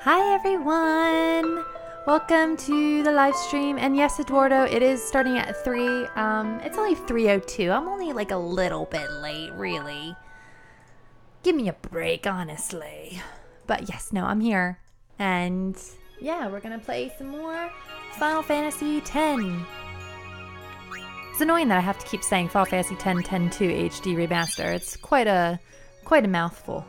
Hi everyone! Welcome to the live stream, and yes, Eduardo, it is starting at 3. It's only 3:02. I'm only like a little bit late, really. Give me a break, honestly. But yes, no, I'm here. And yeah, we're gonna play some more Final Fantasy X. It's annoying that I have to keep saying Final Fantasy X 10.2 HD Remaster. It's quite a mouthful.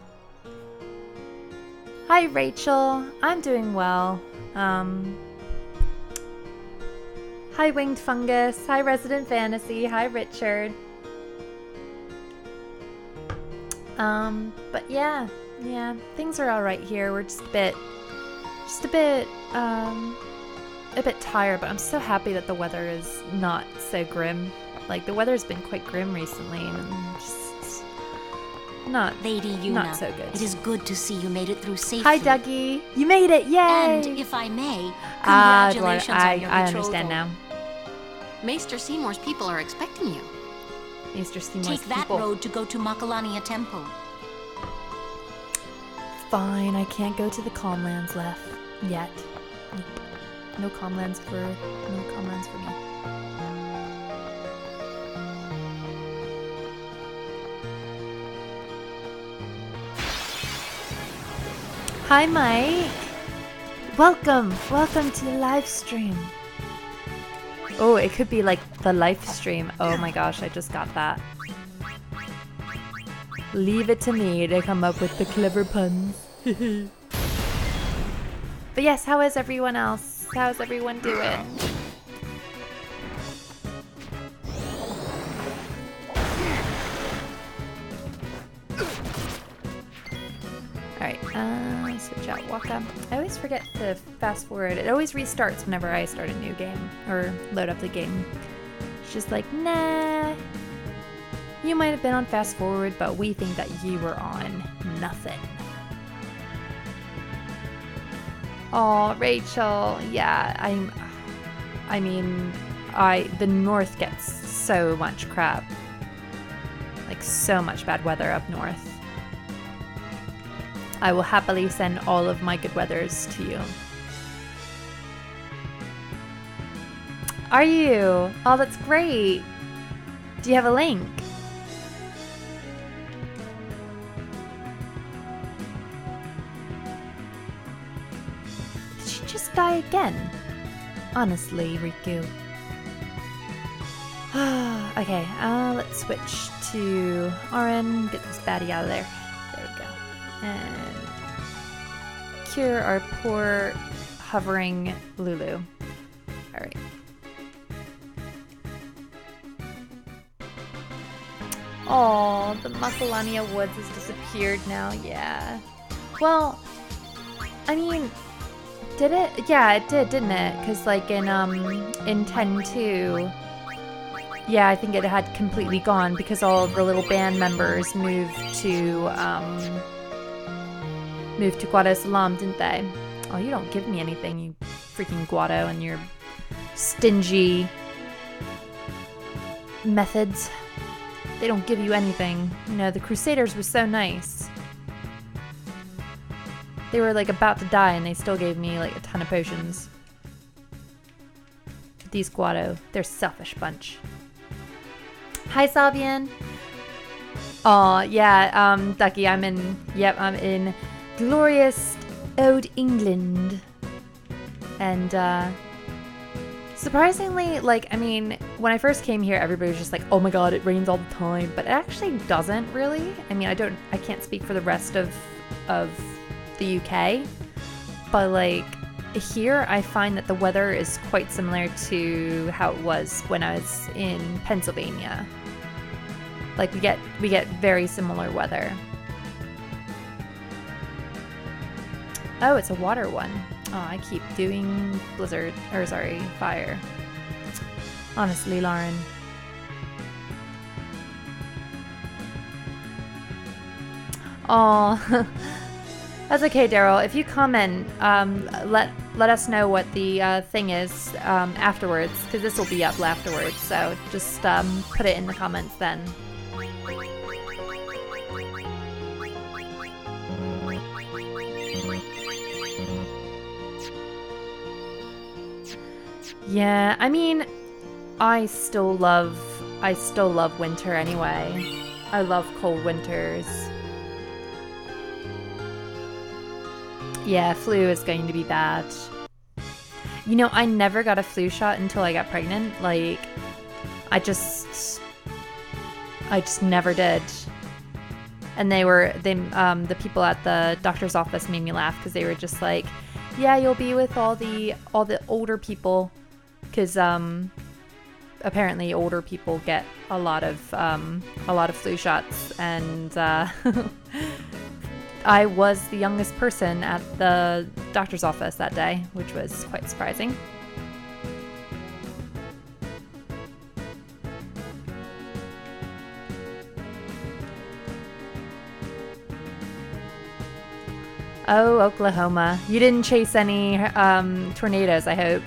Hi Rachel, I'm doing well. Hi Winged Fungus, hi Resident Fantasy, hi Richard. But yeah, things are all right here. We're just a bit tired, but I'm so happy that the weather is not so grim. Like, the weather's been quite grim recently, and just not so good. It is good to see you made it through safely. Hi Dougie, you made it! Yay! And if I may, congratulations on your I betrothal. understand now. Maester Seymour's people are expecting you. Maester Seymour's Take that people. road to go to Macalania Temple. Fine, I can't go to the Calmlands left yet. No Calmlands for me. Hi Mike! Welcome to the live stream. Oh, it could be like the live stream. Oh my gosh, I just got that. Leave it to me to come up with the clever puns. But yes, how is everyone else? How's everyone doing? Alright, switch out Waka. I always forget to fast forward. It always restarts whenever I start a new game or load up the game. It's just like, nah. You might have been on fast forward, but we think that you were on nothing. Oh, Rachel, yeah, the north gets so much crap. Like, so much bad weather up north. I will happily send all of my good weathers to you. Are you? Oh, that's great. Do you have a link? Did she just die again? Honestly, Riku. Okay, let's switch to Auron. Get this baddie out of there. There we go. And cure our poor hovering Lulu. Alright. Oh, the Macalania Woods has disappeared now, yeah. Well, I mean, did it? Yeah, it did, didn't it? Because like in 10.2, yeah, I think it had completely gone because all of the little band members moved to Guado Salam, didn't they? Oh, you don't give me anything, you freaking Guado, and your stingy methods. They don't give you anything. You know, the Crusaders were so nice. They were like about to die and they still gave me like a ton of potions. But these Guado, they're a selfish bunch. Hi, Salvian. Aw, yeah, Ducky, I'm in glorious old England. And, surprisingly, like, I mean, when I first came here, everybody was just like, oh my god, it rains all the time. But it actually doesn't, really. I mean, I can't speak for the rest of the UK. But, like, here I find that the weather is quite similar to how it was when I was in Pennsylvania. Like, we get very similar weather. Oh, it's a water one. Oh, I keep doing fire. Honestly, Lauren. Oh, that's okay, Daryl. If you comment, let us know what the thing is afterwards, because this will be up afterwards. So just put it in the comments then. Yeah, I mean, I still love winter anyway. I love cold winters. Yeah, flu is going to be bad. You know, I never got a flu shot until I got pregnant. Like, I just never did. And the people at the doctor's office made me laugh because they were just like, yeah, you'll be with all the older people, because apparently older people get a lot of flu shots, and I was the youngest person at the doctor's office that day, which was quite surprising. Oh, Oklahoma. You didn't chase any tornadoes, I hope.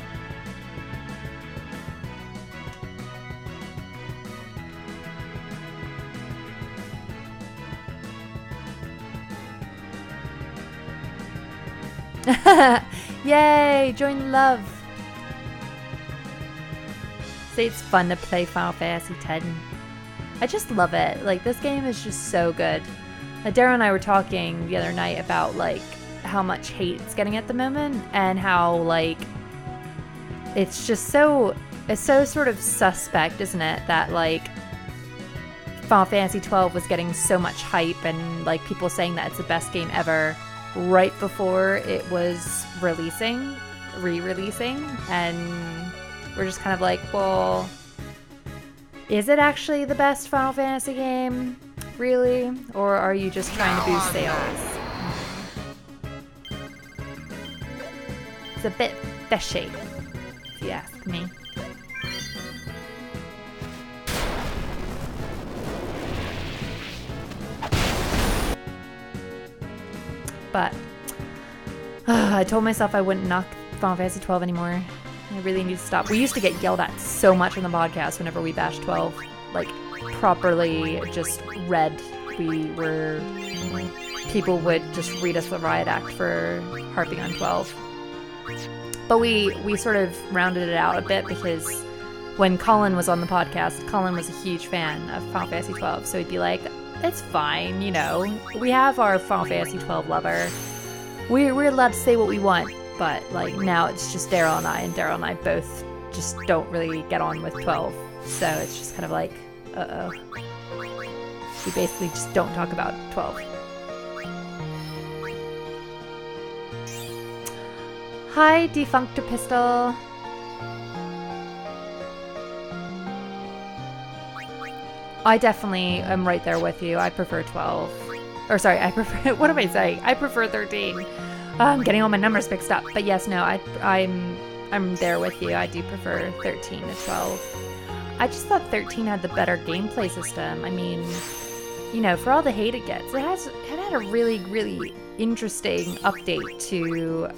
Yay! Join love! Say it's fun to play Final Fantasy X. I just love it. Like, this game is just so good. Daryl and I were talking the other night about, like, how much hate it's getting at the moment, and how, like, it's just so sort of suspect, isn't it? That, like, Final Fantasy XII was getting so much hype, and, like, people saying that it's the best game ever right before it was re-releasing, and we're just kind of like, well, is it actually the best Final Fantasy game? Really? Or are you just trying to boost sales? It's a bit fishy, if you ask me. But I told myself I wouldn't knock Final Fantasy 12 anymore. I really need to stop. We used to get yelled at so much on the podcast whenever we bashed 12. Like, properly just read. People would just read us the riot act for harping on 12. But we sort of rounded it out a bit, because when Colin was on the podcast, Colin was a huge fan of Final Fantasy 12, so he'd be like, it's fine, you know, we have our Final Fantasy 12 lover. We're allowed to say what we want, but, like, now it's just Daryl and I both just don't really get on with 12, so it's just kind of like, uh-oh. We basically just don't talk about 12. Hi, Defunctor Pistol. I definitely am right there with you. I prefer 12. Or sorry, I prefer, what am I saying? I prefer 13. I'm getting all my numbers mixed up. But yes, no, I'm there with you. I do prefer 13 to 12. I just thought 13 had the better gameplay system. I mean, you know, for all the hate it gets, it had a really, really interesting update to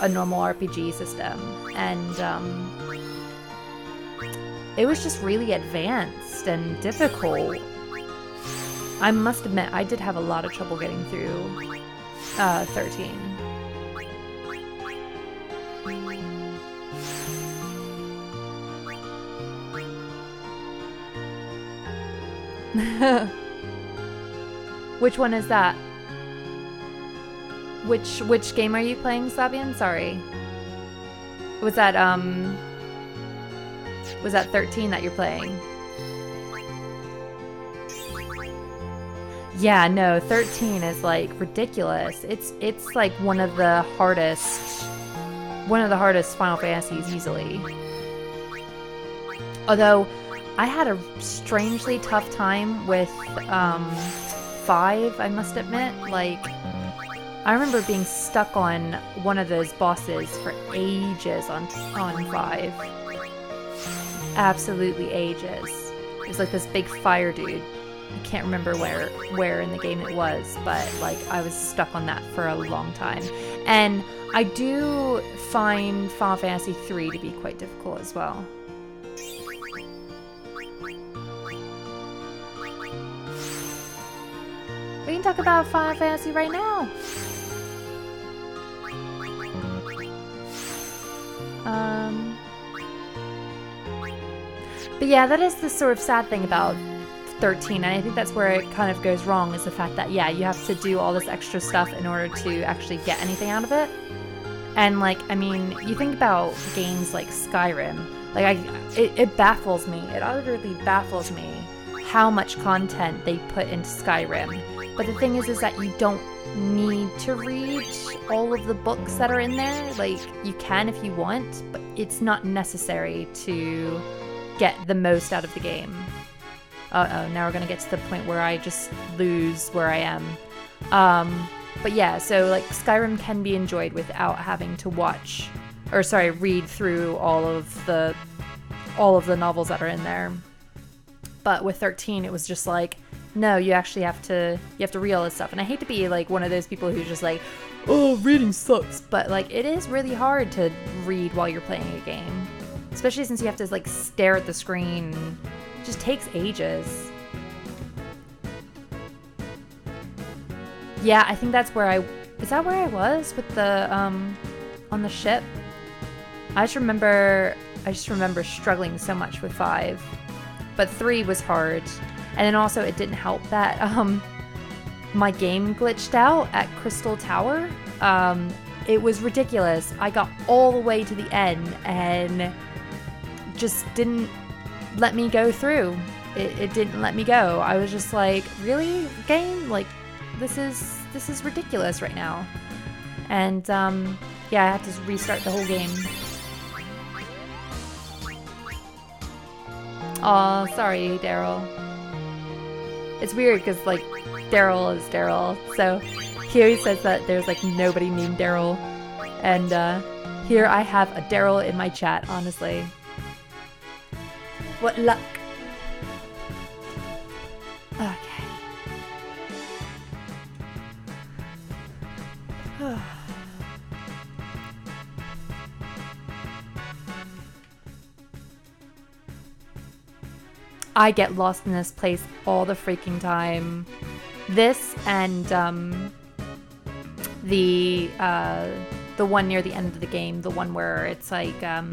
a normal RPG system. And it was just really advanced and difficult. I must admit, I did have a lot of trouble getting through 13. Which one is that? Which game are you playing, Sabian? Sorry. Was that 13 that you're playing? Yeah, no, 13 is like ridiculous. It's like one of the hardest Final Fantasies easily. Although I had a strangely tough time with 5, I must admit. Like, I remember being stuck on one of those bosses for ages on 5. Absolutely ages. It was like this big fire dude. I can't remember where in the game it was, but like I was stuck on that for a long time. And I do find Final Fantasy 3 to be quite difficult as well. We can talk about Final Fantasy right now. But yeah, that is the sort of sad thing about 13, and I think that's where it kind of goes wrong, is the fact that, yeah, you have to do all this extra stuff in order to actually get anything out of it. And, like, I mean, you think about games like Skyrim, like, it baffles me, it utterly baffles me how much content they put into Skyrim. But the thing is that you don't need to read all of the books that are in there. Like, you can if you want, but it's not necessary to get the most out of the game. Uh-oh, now we're gonna get to the point where I just lose where I am. But yeah, so like Skyrim can be enjoyed without having to read through all of the novels that are in there. But with 13, it was just like, no, you actually have to read all this stuff. And I hate to be like one of those people who's just like, oh, reading sucks. But like, it is really hard to read while you're playing a game, especially since you have to like stare at the screen. It just takes ages. Yeah, I think that's where is that where I was with the on the ship? I just remember struggling so much with 5, but 3 was hard. And then also it didn't help that my game glitched out at Crystal Tower. It was ridiculous. I got all the way to the end and just didn't let me go through. It didn't let me go. I was just like, really, game? Like, this is ridiculous right now. And yeah, I had to restart the whole game. Aw, sorry, Daryl. It's weird because like Daryl is Daryl, so he always says that there's like nobody named Daryl, and here I have a Daryl in my chat. Honestly, what luck. Okay. I get lost in this place all the freaking time. This and the one near the end of the game, the one where it's like oh,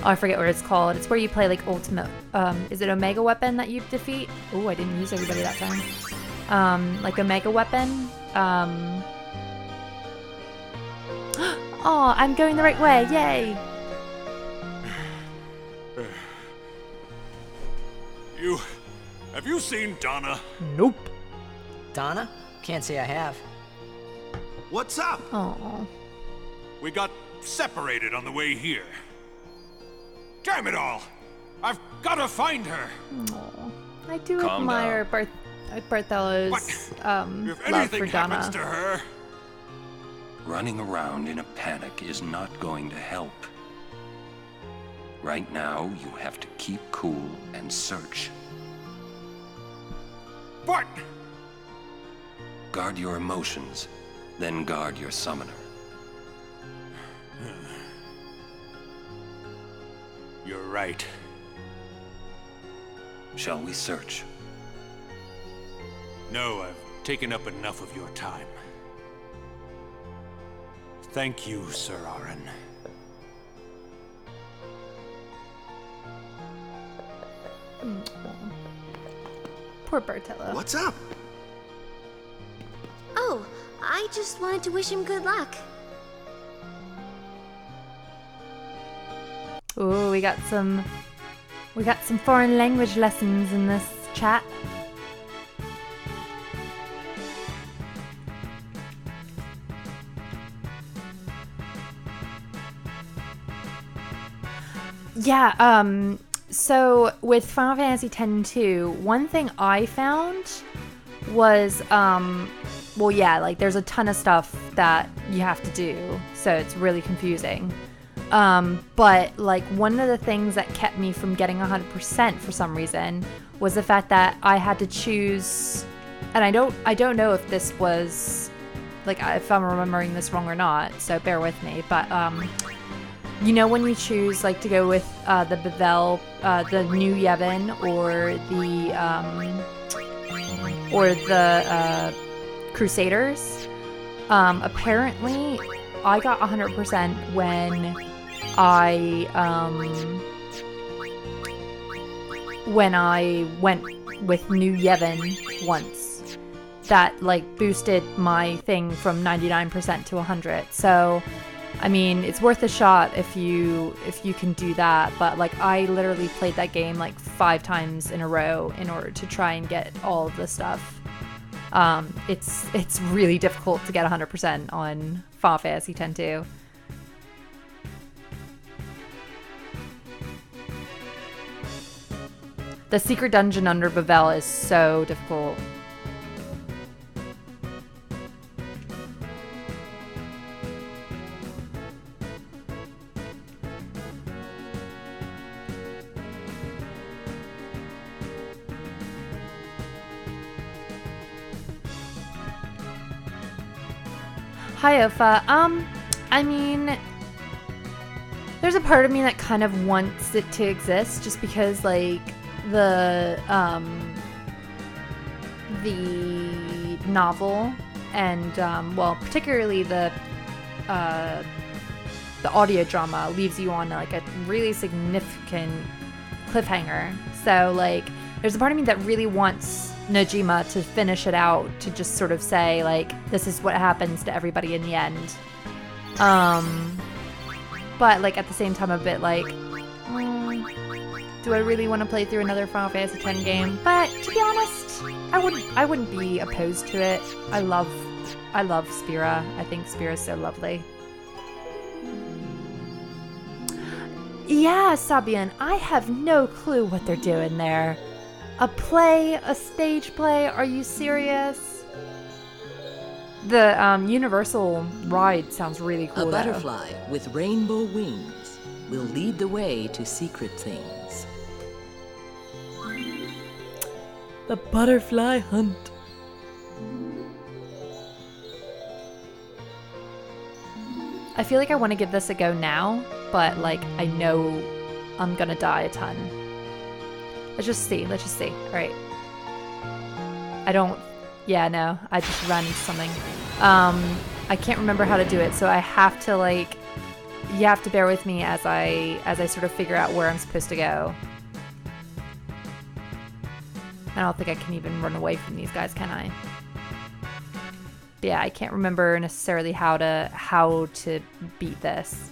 I forget what it's called. It's where you play like ultimate. Is it Omega Weapon that you defeat? Oh, I didn't use everybody that time. Like Omega Weapon. Oh, I'm going the right way! Yay! Have you seen Donna? Nope. Donna? Can't say I have. What's up? Oh. We got separated on the way here. Damn it all! I've gotta find her. Oh. I do Calm admire down. Barthello's If love anything for Donna. happens to her, Running around in a panic is not going to help. Right now, you have to keep cool and search. but Guard your emotions, then guard your summoner. you're right. Shall we search? No, I've taken up enough of your time. Thank you, Sir Aaron. Poor Bartello. What's up? Oh, I just wanted to wish him good luck. Ooh, we got some foreign language lessons in this chat. Yeah, so with Final Fantasy X-2, one thing I found was, well, yeah, like there's a ton of stuff that you have to do, so it's really confusing. But like one of the things that kept me from getting 100% for some reason was the fact that I had to choose, and I don't know if this was, like, if I'm remembering this wrong or not, so bear with me, but, you know when you choose like to go with the Bevel, the New Yevon, or the Crusaders, apparently I got 100% when I when I went with New Yevon once. That like boosted my thing from 99% to 100. So, I mean, it's worth a shot if you can do that. But like, I literally played that game like 5 times in a row in order to try and get all of the stuff. It's really difficult to get 100% on Final Fantasy X too. The secret dungeon under Bavel is so difficult. Hi, Ofa. I mean, there's a part of me that kind of wants it to exist just because, like, the novel and, well, particularly the audio drama leaves you on, like, a really significant cliffhanger. So, like, there's a part of me that really wants Nojima to finish it out, to just sort of say, like, this is what happens to everybody in the end. But, like, at the same time, a bit like, do I really want to play through another Final Fantasy X game? But to be honest, I wouldn't be opposed to it. I love Spira. I think Spira's so lovely. Yeah, Sabian, I have no clue what they're doing there. A stage play? Are you serious? The Universal ride sounds really cool. A butterfly with rainbow wings will lead the way to secret things. The butterfly hunt. I feel like I want to give this a go now, but like I know I'm gonna die a ton. Let's just see. All right. I just ran into something. I can't remember how to do it, so I have to like, you have to bear with me as I sort of figure out where I'm supposed to go. I don't think I can even run away from these guys, can I? But yeah, I can't remember necessarily how to beat this.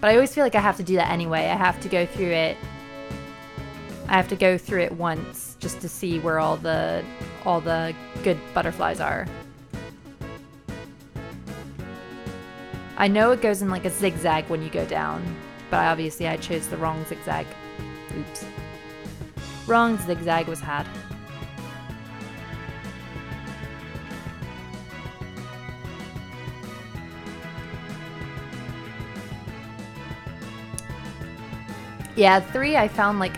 But I always feel like I have to do that anyway. I have to go through it. I have to go through it once just to see where all the good butterflies are. I know it goes in like a zigzag when you go down, but obviously I chose the wrong zigzag. Oops. Wrong zigzag was had. Yeah, 3 I found like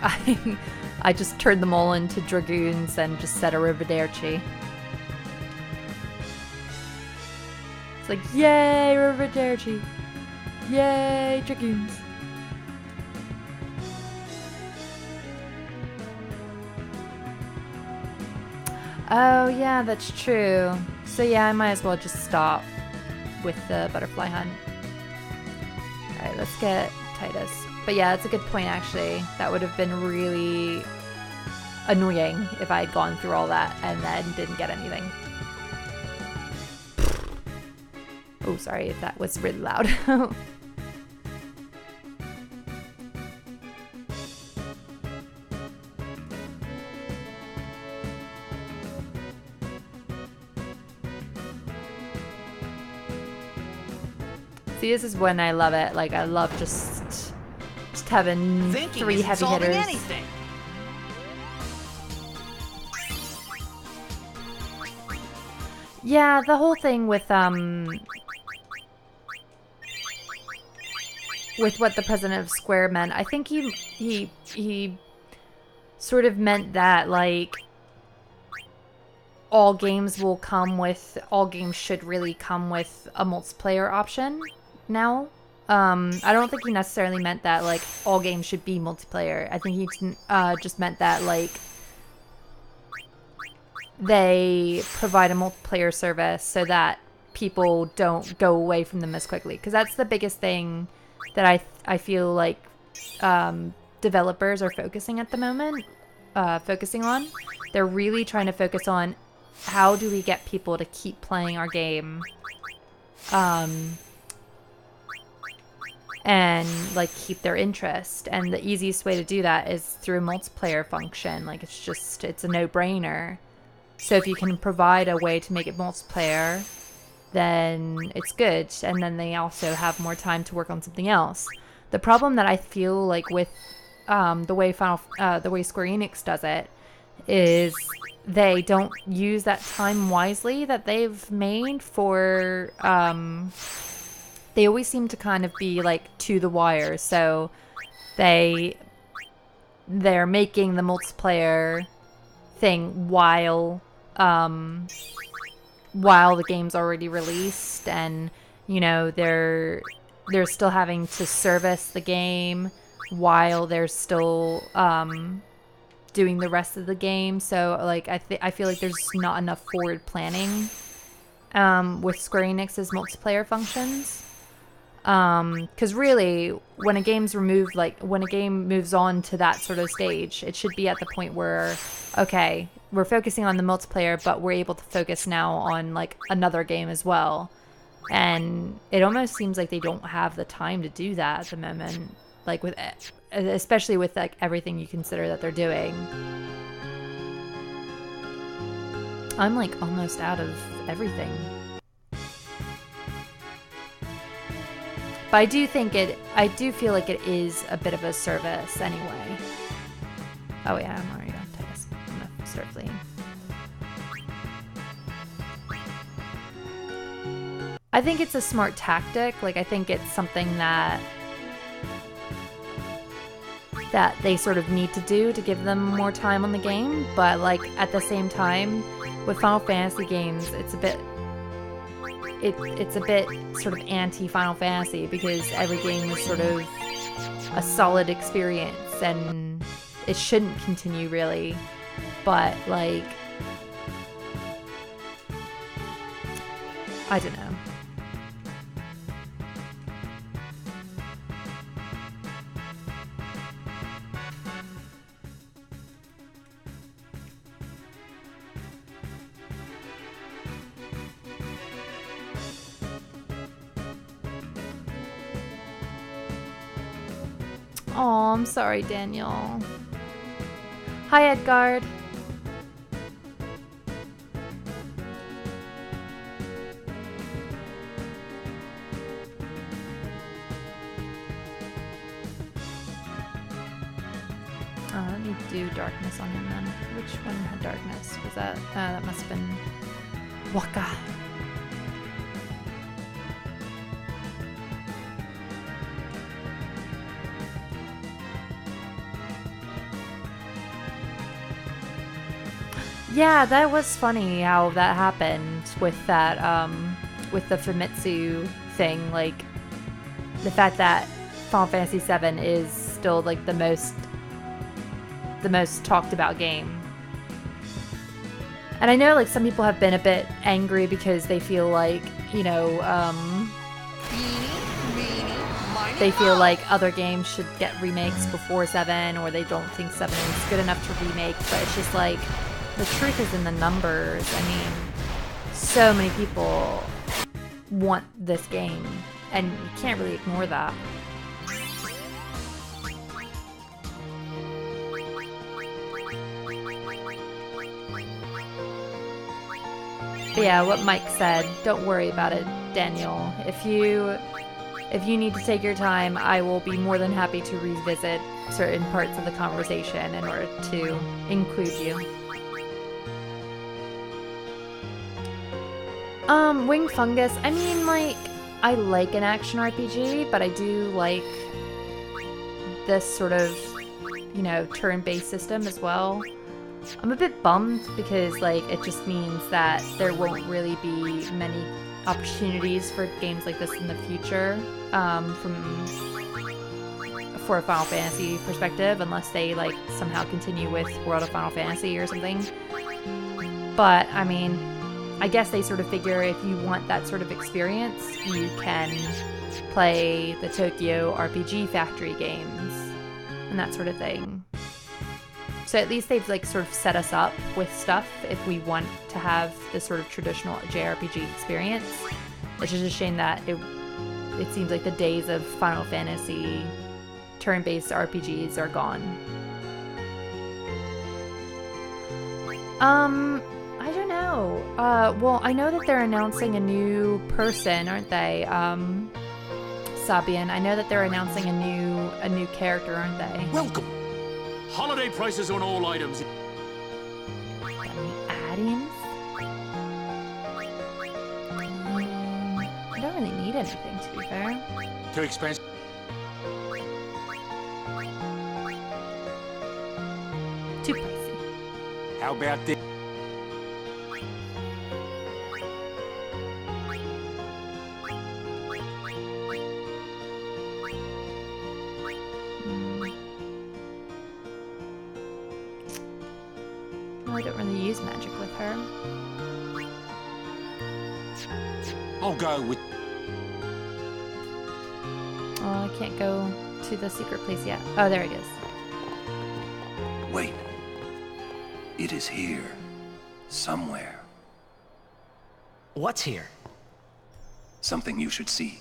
I just turned them all into dragoons and just said arrivederci. It's like, yay, arrivederci. Yay, dragoons. Oh yeah, that's true. So yeah, I might as well just stop with the butterfly hunt. Alright, let's get Titus. But yeah, that's a good point actually. That would have been really annoying if I had gone through all that and then didn't get anything. Oh, sorry if that was really loud. See, this is when I love it. Like, I love just having Thinking 3 isn't heavy solving hitters. anything. Yeah, the whole thing with what the president of Square meant, I think he sort of meant that like all games should really come with a multiplayer option now. I don't think he necessarily meant that like all games should be multiplayer. I think he just meant that like they provide a multiplayer service so that people don't go away from them as quickly. Because that's the biggest thing that I feel like developers are focusing at the moment, focusing on. They're really trying to focus on how do we get people to keep playing our game, and like keep their interest. And the easiest way to do that is through a multiplayer function. Like it's a no-brainer. So if you can provide a way to make it multiplayer, then it's good. And then they also have more time to work on something else. The problem that I feel like with the way Square Enix does it is they don't use that time wisely that they've made for. They always seem to kind of be like to the wire. So they're making the multiplayer thing while the game's already released, and you know they're still having to service the game while they're still doing the rest of the game. So like I feel like there's not enough forward planning with Square Enix's multiplayer functions. Because really, when a game's removed, like when a game moves on to that sort of stage, it should be at the point where, okay, we're focusing on the multiplayer, but we're able to focus now on like another game as well. And it almost seems like they don't have the time to do that at the moment, like especially with like everything you consider that they're doing. I'm like almost out of everything. But I do feel like it is a bit of a service anyway. Oh yeah, I'm already on task. I'm gonna start fleeing. I think it's a smart tactic. Like I think it's something that they sort of need to do to give them more time on the game. But like at the same time, with Final Fantasy games, it's a bit sort of anti-Final Fantasy, because every game is sort of a solid experience and it shouldn't continue really. But like, I don't know. Oh, I'm sorry, Daniel. Hi, Edgard. Let me do darkness on him then. Which one had darkness? Was that? That must have been Waka. Yeah, that was funny how that happened with that, with the Famitsu thing. Like, the fact that Final Fantasy VII is still like the most talked about game. And I know like some people have been a bit angry because they feel like, you know, they feel like other games should get remakes before 7, or they don't think 7 is good enough to remake. But it's just like, the truth is in the numbers. I mean, so many people want this game, and you can't really ignore that. But yeah, what Mike said, don't worry about it, Daniel. If you need to take your time, I will be more than happy to revisit certain parts of the conversation in order to include you. Wing Fungus, I mean, like, I like an action RPG, but I do like this sort of, you know, turn-based system as well. I'm a bit bummed because, like, it just means that there won't really be many opportunities for games like this in the future, for a Final Fantasy perspective, unless they, like, somehow continue with World of Final Fantasy or something. But, I mean, I guess they sort of figure if you want that sort of experience, you can play the Tokyo RPG Factory games. and that sort of thing. So at least they've like sort of set us up with stuff if we want to have this sort of traditional JRPG experience. It's just a shame that it seems like the days of Final Fantasy turn-based RPGs are gone. I don't know. Well, I know that they're announcing a new person, aren't they? Sabian, I know that they're announcing a new character, aren't they? Welcome. Holiday prices on all items. Any add-ins? I don't really need anything, to be fair. Too expensive. Too pricey. How about this? No, I don't really use magic with her. I'll go with... Oh, I can't go to the secret place yet. Oh, there it is. Wait. It is here. Somewhere. What's here? Something you should see.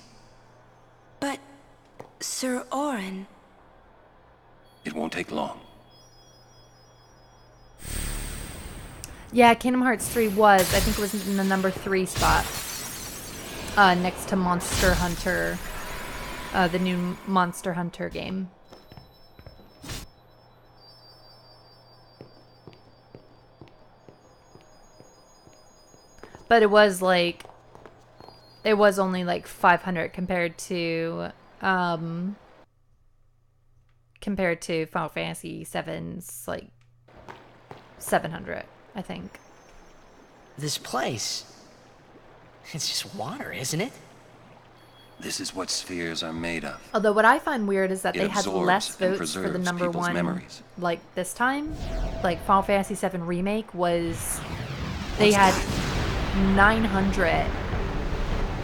But, Sir Orin... It won't take long. Yeah, Kingdom Hearts 3 was. I think it was in the number 3 spot. Next to Monster Hunter. The new Monster Hunter game. But it was like... It was only like 500 compared to Final Fantasy VII's like 700, I think. This place. It's just water, isn't it? This is what spheres are made of. Although what I find weird is that It they had absorbs less and votes for the preserves number people's one. memories. Like this time, like Final Fantasy VII Remake was, they had 900.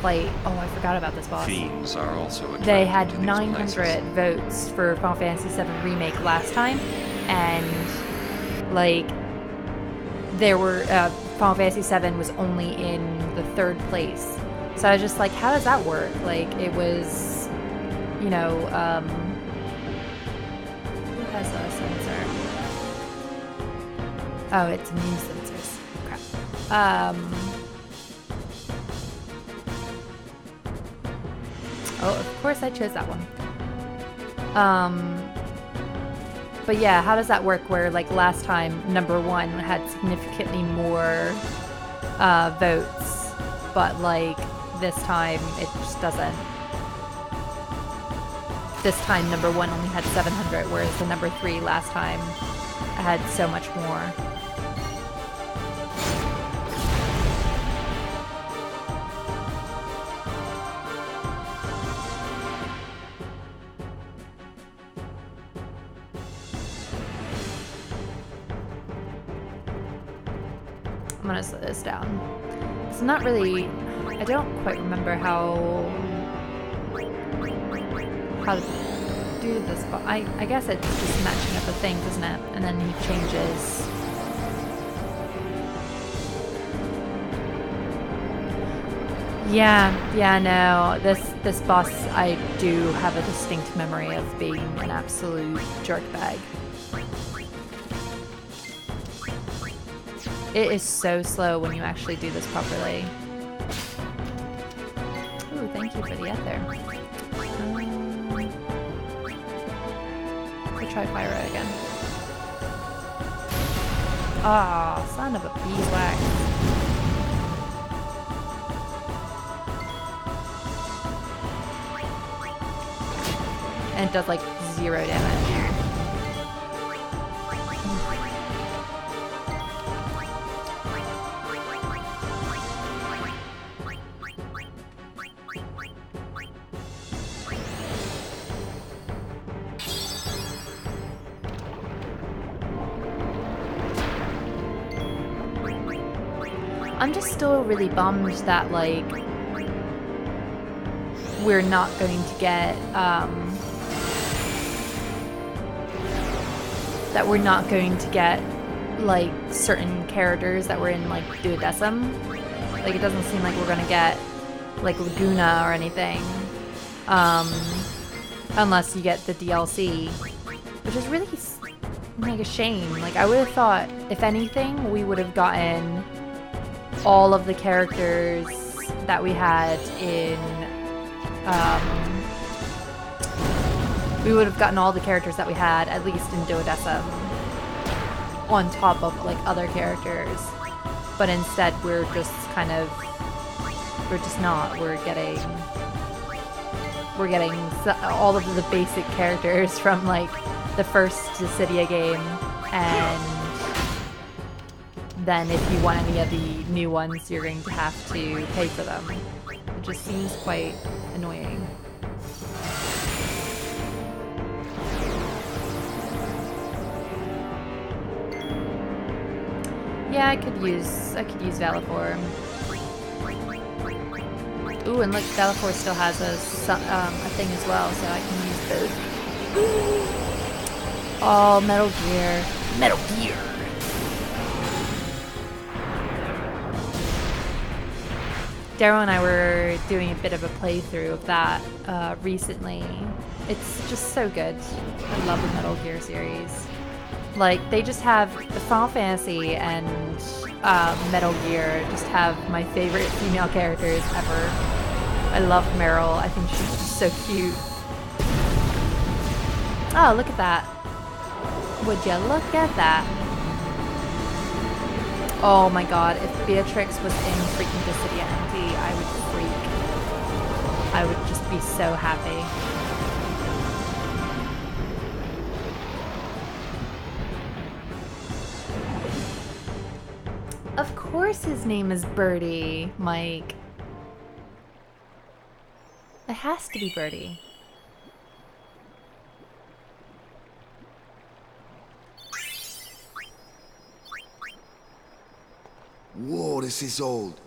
Like, oh, I forgot about this boss. Fiends are also attracted They had to these 900 places. votes for Final Fantasy VII Remake last time, and like there were Final Fantasy VII was only in the 3rd place. So I was just like, how does that work? Like it was, you know, who has a sensor? Oh, it's immune sensors. Crap. Oh, of course I chose that one. But yeah, how does that work where like last time number 1 had significantly more votes, but like this time it just doesn't. This time number 1 only had 700, whereas the number 3 last time had so much more. I'm gonna slow this down. It's not really, I don't quite remember how to do this, but I guess it's just matching up the things, isn't it? And then he changes. Yeah, no, this boss I do have a distinct memory of being an absolute jerkbag. It is so slow when you actually do this properly. Ooh, thank you for the ad there. We'll try Pyro again. Ah, oh, son of a beeswax. And it does like 0 damage. I'm just still really bummed that, like, we're not going to get, that we're not going to get like certain characters that were in like Duodecim. Like it doesn't seem like we're gonna get like Laguna or anything, unless you get the DLC, which is really like a shame. Like I would have thought, if anything, we would have gotten all of the characters that we had in. We would have gotten all the characters that we had, at least in Duodecim, on top of like other characters. But instead, we're just not. We're getting all of the basic characters from like the first Dissidia game, and then if you want any of the new ones, you're going to have to pay for them. It just seems quite annoying. Yeah, I could use Valifor. Ooh, and look, Valifor still has a thing as well, so I can use those. Oh, Metal Gear. Metal Gear! Daryl and I were doing a bit of a playthrough of that recently. It's just so good. I love the Metal Gear series. Like, they just have the Final Fantasy and Metal Gear just have my favorite female characters ever. I love Meryl. I think she's just so cute. Oh, look at that. Would you look at that? Oh my god, if Beatrix was in freaking Dissidia MD, I would freak. I would just be so happy. Of course his name is Birdie, Mike. It has to be Birdie. Whoa, this is old.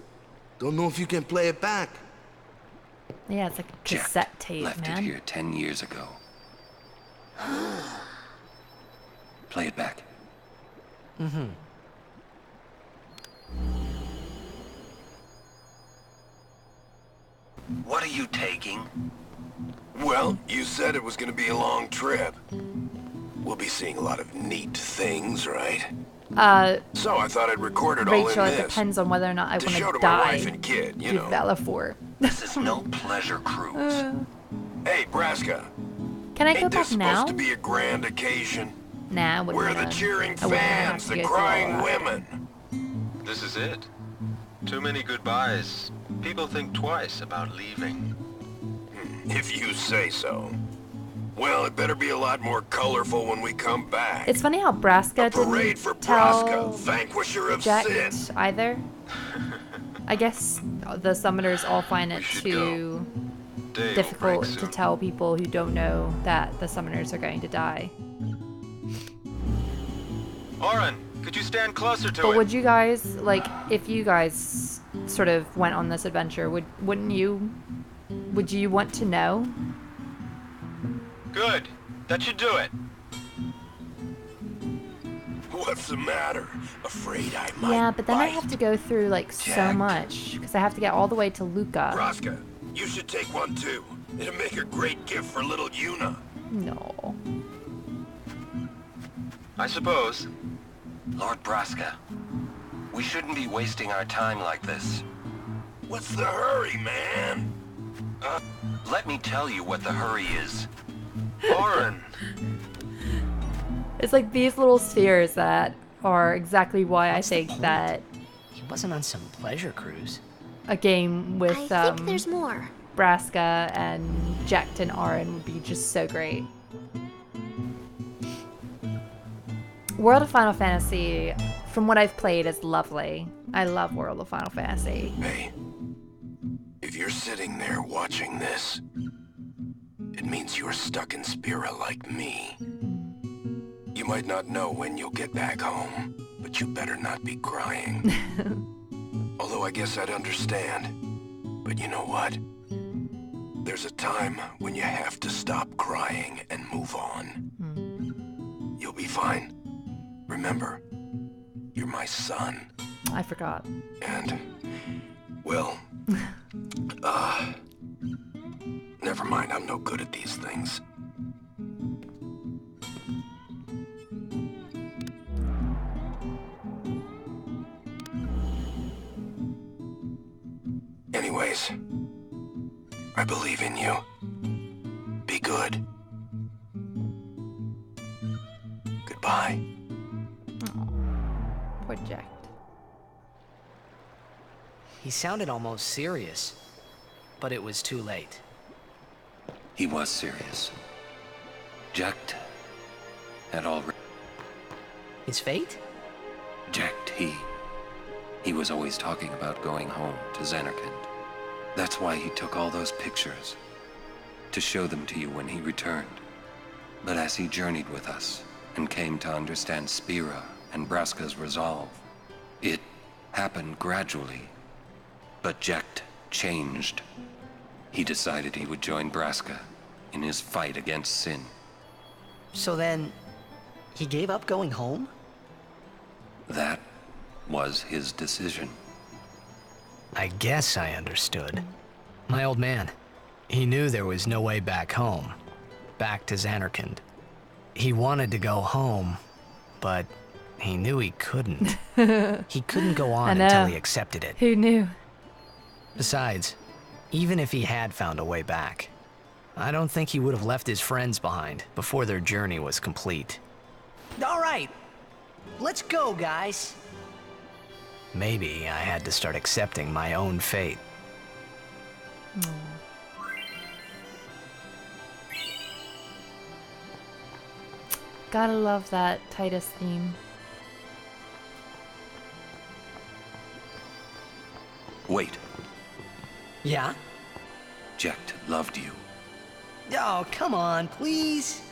Don't know if you can play it back. Yeah, it's like a cassette tape, left man. it here 10 years ago. Play it back. Mm-hmm. What are you taking? Well, you said it was gonna be a long trip. We'll be seeing a lot of neat things, right? So I thought I'd record it all in Rachel, this. it depends on whether or not I want show to to my die. wife and kid, you to know. Valifor. This is no pleasure cruise. Hey, Braska. Can I go Ain't back this now? supposed to be a grand occasion? Nah, I wouldn't We're have the done. cheering I wouldn't have fans, to the go through all crying that. women. This is it. Too many goodbyes. People think twice about leaving. If you say so. Well, it better be a lot more colorful when we come back. It's funny how Braska Parade didn't for tell Braska, vanquisher of Jack sin. either. I guess the summoners all find it too difficult to tell people who don't know that the summoners are going to die. Oren, could you stand closer to But it? would you guys, like, if you guys sort of went on this adventure, would you want to know? Good. That should do it. What's the matter? Afraid I might Yeah, but then I bite. have to go through, like, so much, because I have to get all the way to Luca. Braska, you should take one too. It'll make a great gift for little Yuna. No. I suppose. Lord Braska, we shouldn't be wasting our time like this. What's the hurry, man? Let me tell you what the hurry is. Oren. It's like these little spheres that are exactly why I think that He wasn't on some pleasure cruise. a game with I think there's more. Braska and Jekt and Arin would be just so great. World of Final Fantasy, from what I've played, is lovely. I love World of Final Fantasy. Hey, if you're sitting there watching this, it means you're stuck in Spira like me. You might not know when you'll get back home, but you better not be crying. Although I guess I'd understand. But you know what? There's a time when you have to stop crying and move on. You'll be fine. Remember, you're my son. I forgot. And, well, never mind, I'm no good at these things. Anyways, I believe in you. Be good. Goodbye. Poor Jack. He sounded almost serious, but it was too late. He was serious. Jacked had already... His fate? Jacked he was always talking about going home to Zanarkand. That's why he took all those pictures, to show them to you when he returned. But as he journeyed with us, and came to understand Spira and Braska's resolve, it happened gradually. But Jacked changed. He decided he would join Braska in his fight against sin. So then, he gave up going home? That was his decision. I guess I understood. My old man, he knew there was no way back home, back to Zanarkand. He wanted to go home, but he knew he couldn't. He couldn't go on until he accepted it. Who knew? Besides, even if he had found a way back, I don't think he would have left his friends behind before their journey was complete. All right, let's go, guys. Maybe I had to start accepting my own fate. Gotta love that Titus theme. Wait. Yeah? Jacked loved you. Oh, come on, please.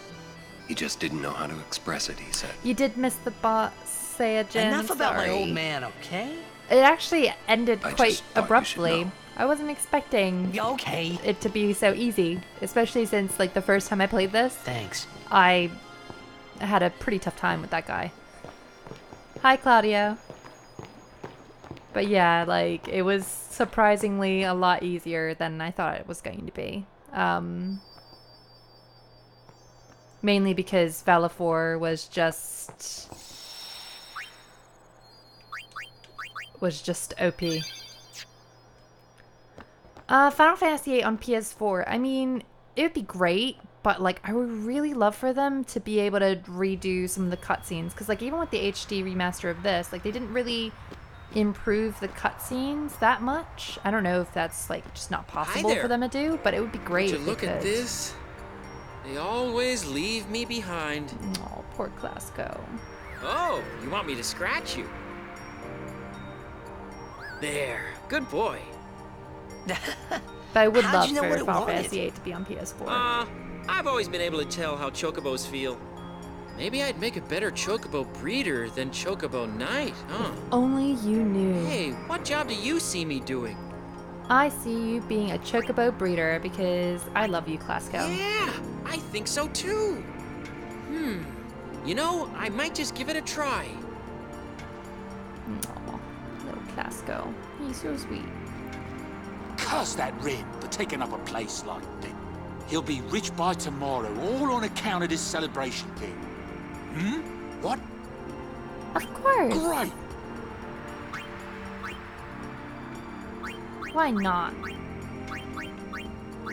He just didn't know how to express it, he said. You did miss the boss, Sayajin. Enough about my old man, okay? It actually ended I quite just thought you should abruptly. know. I wasn't expecting it to be so easy, especially since like the first time I played this. Thanks. I had a pretty tough time with that guy. Hi, Claudio. But yeah, like it was surprisingly a lot easier than I thought it was going to be. Mainly because Valifor was just OP. Final Fantasy VIII on PS4. I mean, it would be great, but like I would really love for them to be able to redo some of the cutscenes, because like even with the HD remaster of this, like they didn't really improve the cutscenes that much. I don't know if that's like just not possible for them to do, but it would be great. Would you look at this? They always leave me behind. Oh, poor Clasco. Oh, you want me to scratch you? There, good boy. But I would love you know for what it Final wanted? Fantasy VIII to be on PS4. I've always been able to tell how chocobos feel. Maybe I'd make a better chocobo breeder than chocobo knight, huh? Only you knew. Hey, what job do you see me doing? I see you being a chocobo breeder because I love you, Clasco. Yeah, I think so too. You know, I might just give it a try. Aw, little Clasco. He's so sweet. Curse that Rin for taking up a place like this. He'll be rich by tomorrow, all on account of this celebration thing. What? Of course. Great. Why not?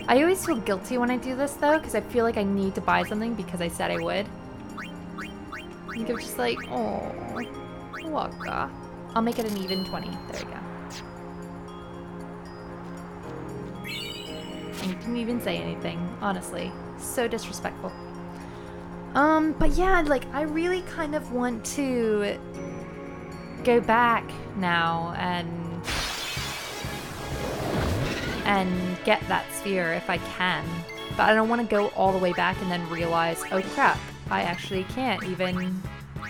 I always feel guilty when I do this though, because I feel like I need to buy something because I said I would. And I'm just like, oh, Waka. I'll make it an even 20. There we go. And you didn't even say anything, honestly. So disrespectful. But yeah, like, I really kind of want to go back now and get that sphere if I can. But I don't want to go all the way back and then realize, oh crap, I actually can't even,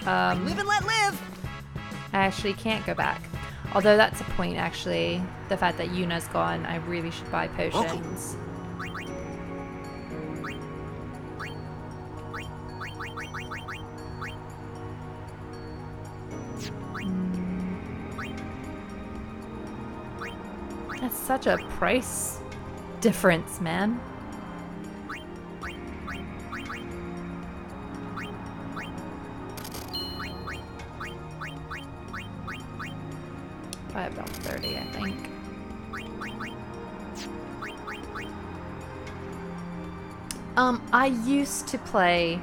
Live and let live! I actually can't go back. Although that's a point, actually. The fact that Yuna's gone, I really should buy potions. That's such a price difference, man. Probably about 30, I think. I used to play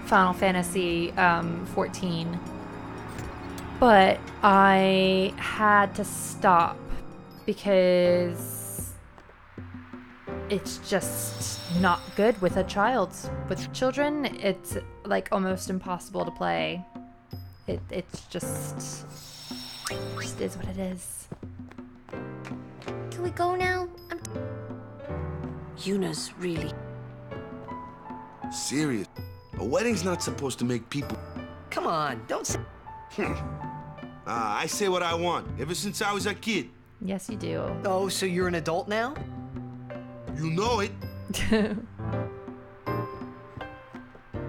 Final Fantasy 14, but I had to stop because it's just not good with a child. With children, it's like almost impossible to play. It's just is what it is. Can we go now? Yuna's really... Serious. A wedding's not supposed to make people... Come on, don't say... I say what I want, ever since I was a kid. Yes, you do. Oh, so you're an adult now? You know it.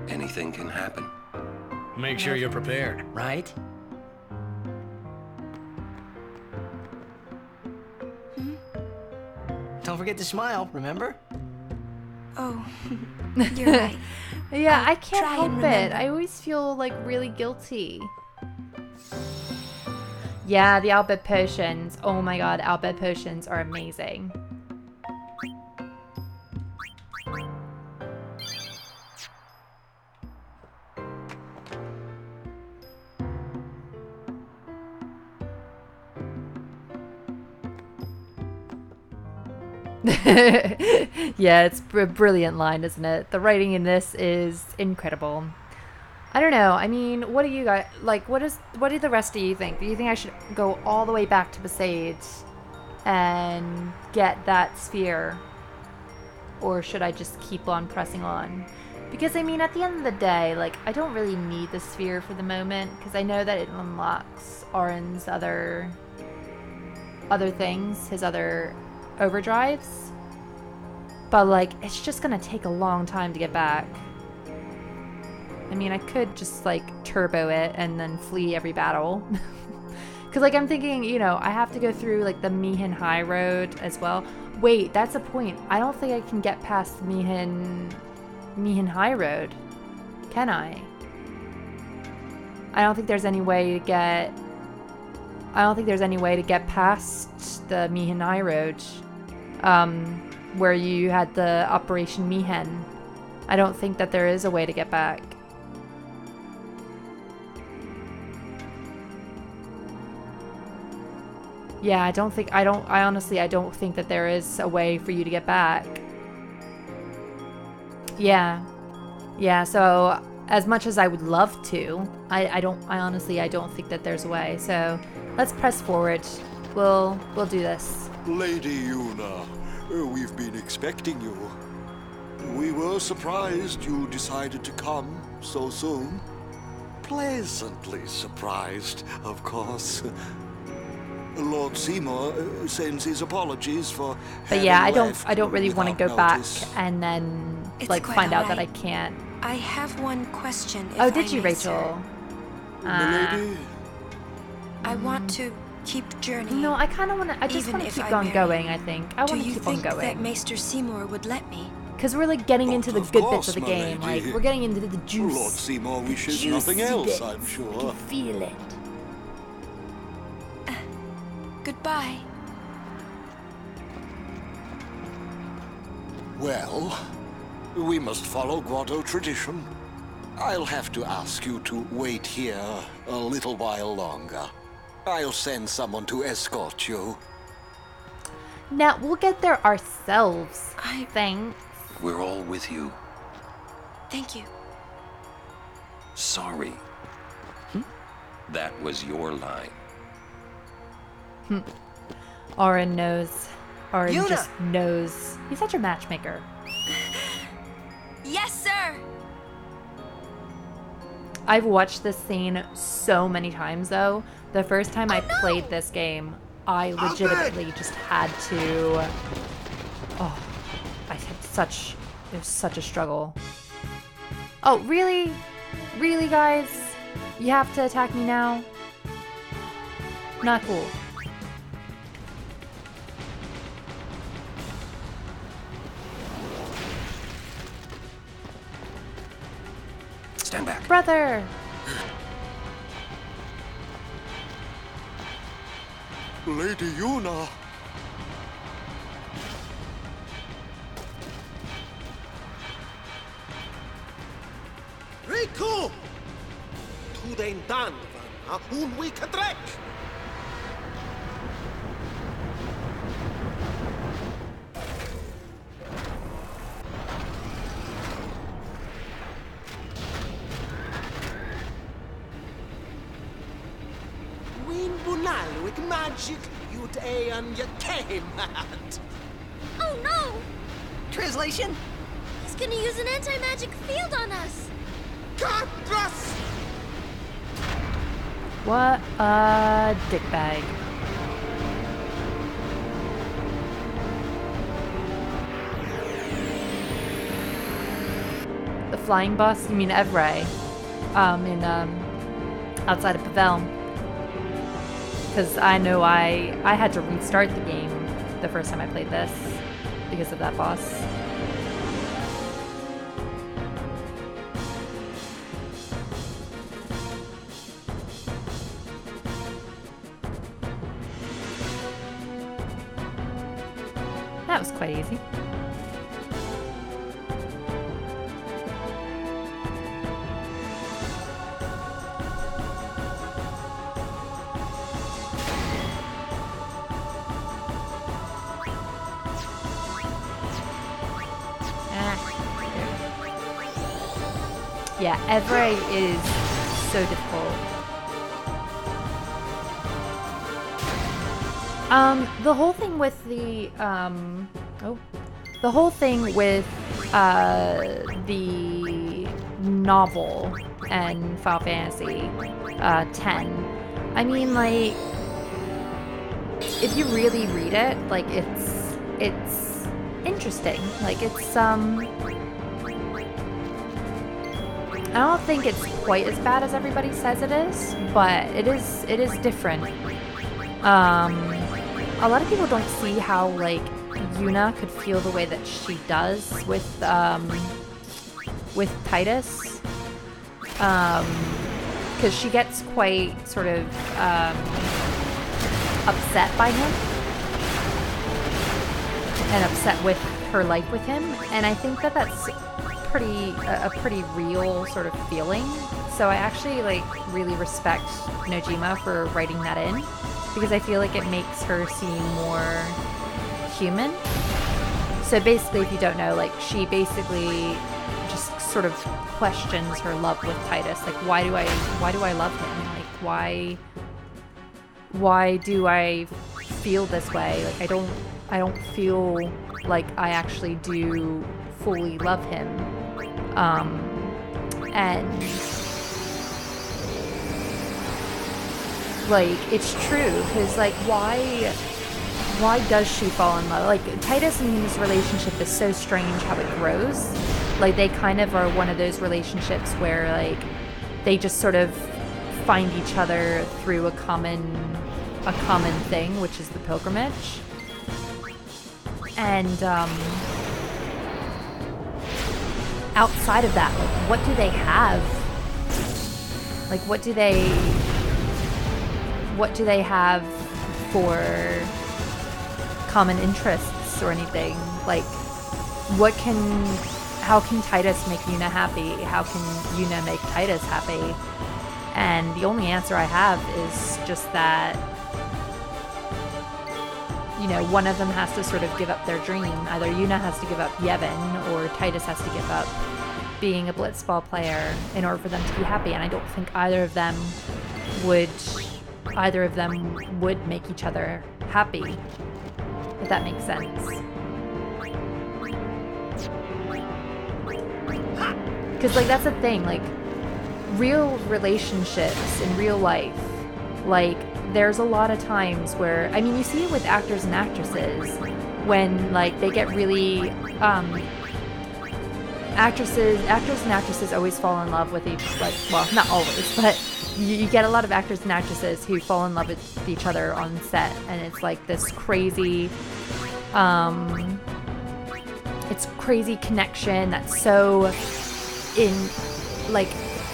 Anything can happen. Make sure you're prepared, right? Don't forget to smile, remember? Oh, you're right. Yeah, I can't help it. I always feel like really guilty. Yeah, the Albed potions. Oh my god, Albed potions are amazing. Yeah, it's a brilliant line, isn't it? The writing in this is incredible. I don't know. I mean, what do you guys like? What do the rest of you think? Do you think I should go all the way back to Besaid and get that sphere, or should I just keep on pressing on? Because I mean, at the end of the day, like, I don't really need the sphere for the moment because I know that it unlocks Auron's other things, his other overdrives. But like, it's just gonna take a long time to get back. I mean, I could just like turbo it and then flee every battle. Because like, I'm thinking, you know, I have to go through like the Mihin High Road as well. Wait, that's a point. I don't think I can get past the Mihin High Road. Can I? I don't think there's any way to get... I don't think there's any way to get past the Mihin High Road. Where you had the Operation Mihin. I don't think that there is a way to get back. Yeah, I honestly don't think that there is a way for you to get back. Yeah. Yeah, so as much as I would love to, I honestly don't think that there's a way. So let's press forward. We'll do this. Lady Yuna, we've been expecting you. We were surprised you decided to come so soon. Pleasantly surprised, of course. Lord Seymour sends his apologies for... But yeah, I don't really want to go back and then like find out that I can't. I have one question. Oh, did you, Rachel? Milady? I want to keep journeying. No, I kind of want to. I just want to keep on going. I think I want to keep on going. Do you think that Maester Seymour would let me? Because we're like getting into the good bits of the game. Like we're getting into the juice. Lord Seymour wishes nothing else, I'm sure. I can feel it. Goodbye. Well, we must follow Grotto tradition. I'll have to ask you to wait here a little while longer. I'll send someone to escort you. Now, we'll get there ourselves, I think. We're all with you. Thank you. Sorry. That was your line. Auron knows. Auron Yuna! just knows. He's such a matchmaker. Yes, sir! I've watched this scene so many times, though. The first time I played this game, I legitimately just had to... Oh, I had such... It was such a struggle. Oh, really? Really, guys? You have to attack me now? Not cool. brother! Lady Yuna. Riku! Tu den dan van un week trek! Win bunalwik magic yut aeon ya came at. Oh no! Translation? He's gonna use an anti-magic field on us! Katras! What a dickbag. The flying bus? You mean Evray? In outside of Pavel. Because I know I had to restart the game the first time I played this because of that boss. That was quite easy. Yeah, Evray is so difficult. The whole thing with the whole thing with the novel and Final Fantasy X. I mean, like, if you really read it, like, it's interesting. Like, it's I don't think it's quite as bad as everybody says it is, but it is different. A lot of people don't see how, like, Yuna could feel the way that she does with Titus, because she gets quite sort of upset by him and upset with her life with him, and I think that that's a pretty real sort of feeling. So I actually, like, really respect Nojima for writing that in, because I feel like it makes her seem more human. So basically, if you don't know, like, she basically just sort of questions her love with Titus. Like, why do I love him? Like, why do I feel this way? Like, I don't feel like I actually do fully love him. And like, it's true, because, like, why does she fall in love? Like, Titus and Yuna's relationship is so strange how it grows. Like, they kind of are one of those relationships where, like, they just sort of find each other through a common thing, which is the pilgrimage. And outside of that, like, what do they have? Like, what do they have for common interests or anything? Like, how can Titus make Yuna happy? How can Yuna make Titus happy? And the only answer I have is just that, you know, one of them has to sort of give up their dream. Either Yuna has to give up Yevon, or Titus has to give up being a blitzball player in order for them to be happy. And I don't think either of them would make each other happy, if that makes sense. Because, like, that's the thing, like, real relationships in real life, like, there's a lot of times where, I mean, you see it with actors and actresses when, like, they get really, actors and actresses always fall in love with each, like, well, not always, but you get a lot of actors and actresses who fall in love with each other on set, and it's like this crazy, it's crazy connection that's so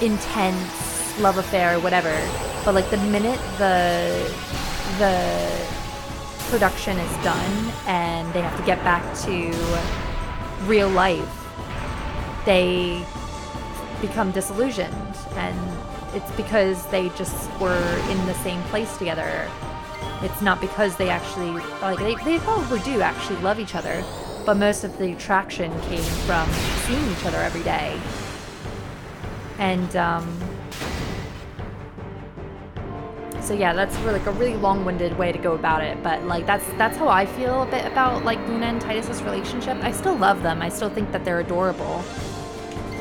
intense love affair, whatever. But like the minute the production is done and they have to get back to real life, they become disillusioned, and it's because they just were in the same place together. It's not because they actually, like, they probably do actually love each other, but most of the attraction came from seeing each other every day. And so yeah, that's like a really long-winded way to go about it, but like that's how I feel a bit about like Luna and Titus's relationship. I still love them. I still think that they're adorable,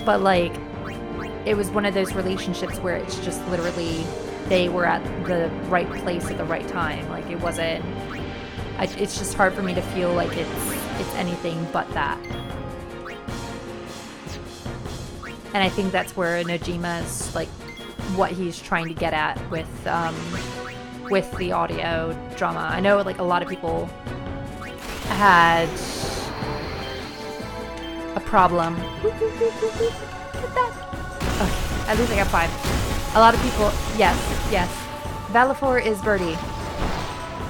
but like it was one of those relationships where it's just literally they were at the right place at the right time. Like it wasn't. It's just hard for me to feel like it's anything but that. And I think that's where Nojima's like what he's trying to get at with the audio drama. I know like a lot of people had a problem. Okay, at least I got 5. A lot of people, yes. Valifor is Birdie.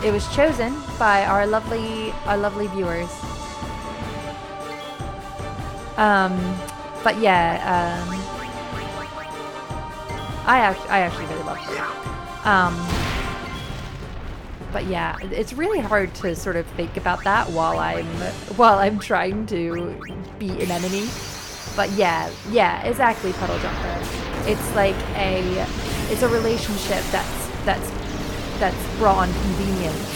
It was chosen by our lovely viewers. But yeah, I actually really love her. But yeah, it's really hard to sort of think about that while I'm trying to be an enemy. But yeah, exactly, Puddle Jumper. It's like it's a relationship that's brought on convenience.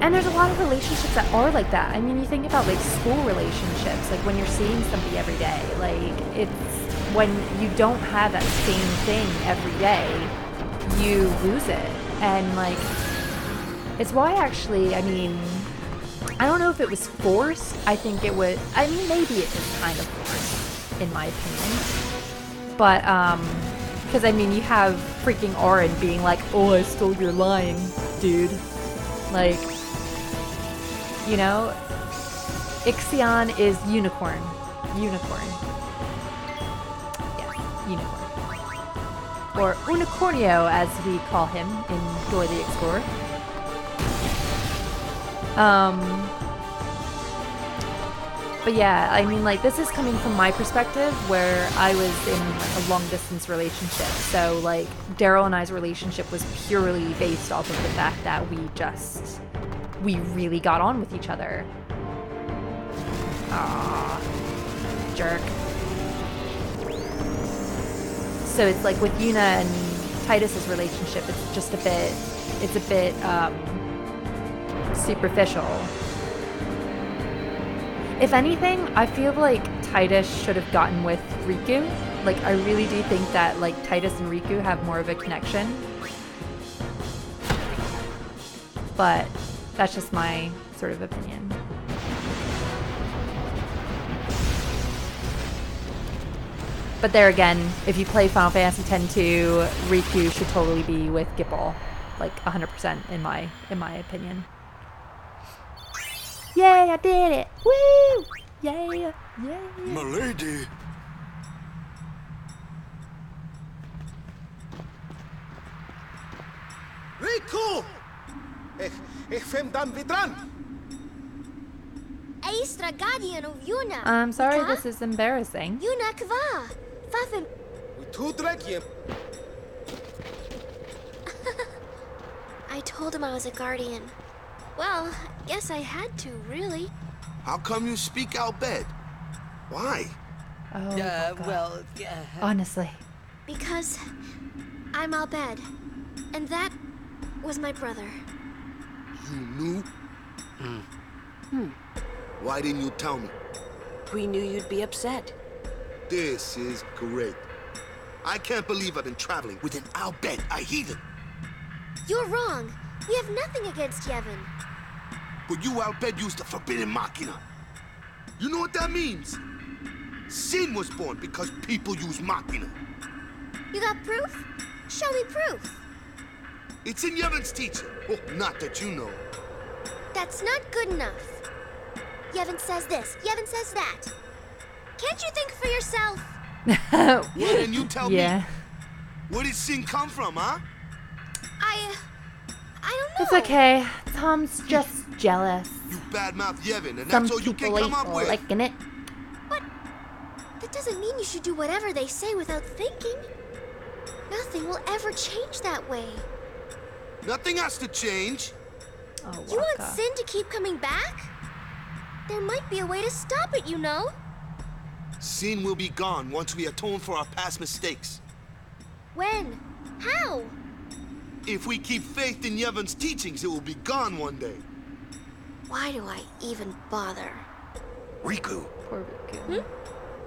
And there's a lot of relationships that are like that. I mean, you think about like school relationships, like when you're seeing somebody every day, like it's when you don't have that same thing every day, you lose it. And like, it's why actually, I mean, I don't know if it was forced. I think it was, I mean, maybe it is kind of forced, in my opinion. But, because I mean, you have freaking Auron being like, oh, I stole your line, dude. Like, you know, Ixion is unicorn. Unicorn. Yeah, unicorn. Or Unicornio, as we call him in Dora the Explorer. But yeah, I mean, like, this is coming from my perspective, where I was in like, a long-distance relationship. So, like, Daryl and I's relationship was purely based off of the fact that we really got on with each other. Aww. Jerk. So it's like with Yuna and Titus's relationship, it's just a bit superficial. If anything, I feel like Titus should have gotten with Riku. Like, I really do think that, like, Titus and Riku have more of a connection. But that's just my sort of opinion. But there again, if you play Final Fantasy X-2, Riku should totally be with Gippal. Like, 100% in my opinion. Yay, I did it! Woo! Yay! Milady! Riku! Ich fem dan vidran! Aistra guardian of Yuna. I'm sorry, this is embarrassing. Yuna kva. Fafim. We two drekiem. I told him I was a guardian. Well, guess I had to, really. How come you speak Al Bhed? Why? Oh, well, honestly. Because I'm Al Bhed, and that was my brother. You knew? Why didn't you tell me? We knew you'd be upset. This is great. I can't believe I've been traveling with an Al Bhed, a heathen. You're wrong. We have nothing against Yevon. But you, Al Bhed, used the forbidden machina. You know what that means? Sin was born because people use machina. You got proof? Show me proof. It's in Yevon's teaching. Well, not that you know. That's not good enough. Yevon says this, Yevon says that. Can't you think for yourself? Well, then you tell Yeah. me. Where did Sin come from, huh? I don't know. It's okay. Tom's just jealous. You badmouth Yevon, and Some that's all you can people come ain't up with. liking it. That doesn't mean you should do whatever they say without thinking. Nothing will ever change that way. Nothing has to change. Oh, You want Waka. Sin to keep coming back? There might be a way to stop it, you know? Sin will be gone once we atone for our past mistakes. When? How? If we keep faith in Yevon's teachings, it will be gone one day. Why do I even bother? Riku, Poor Riku.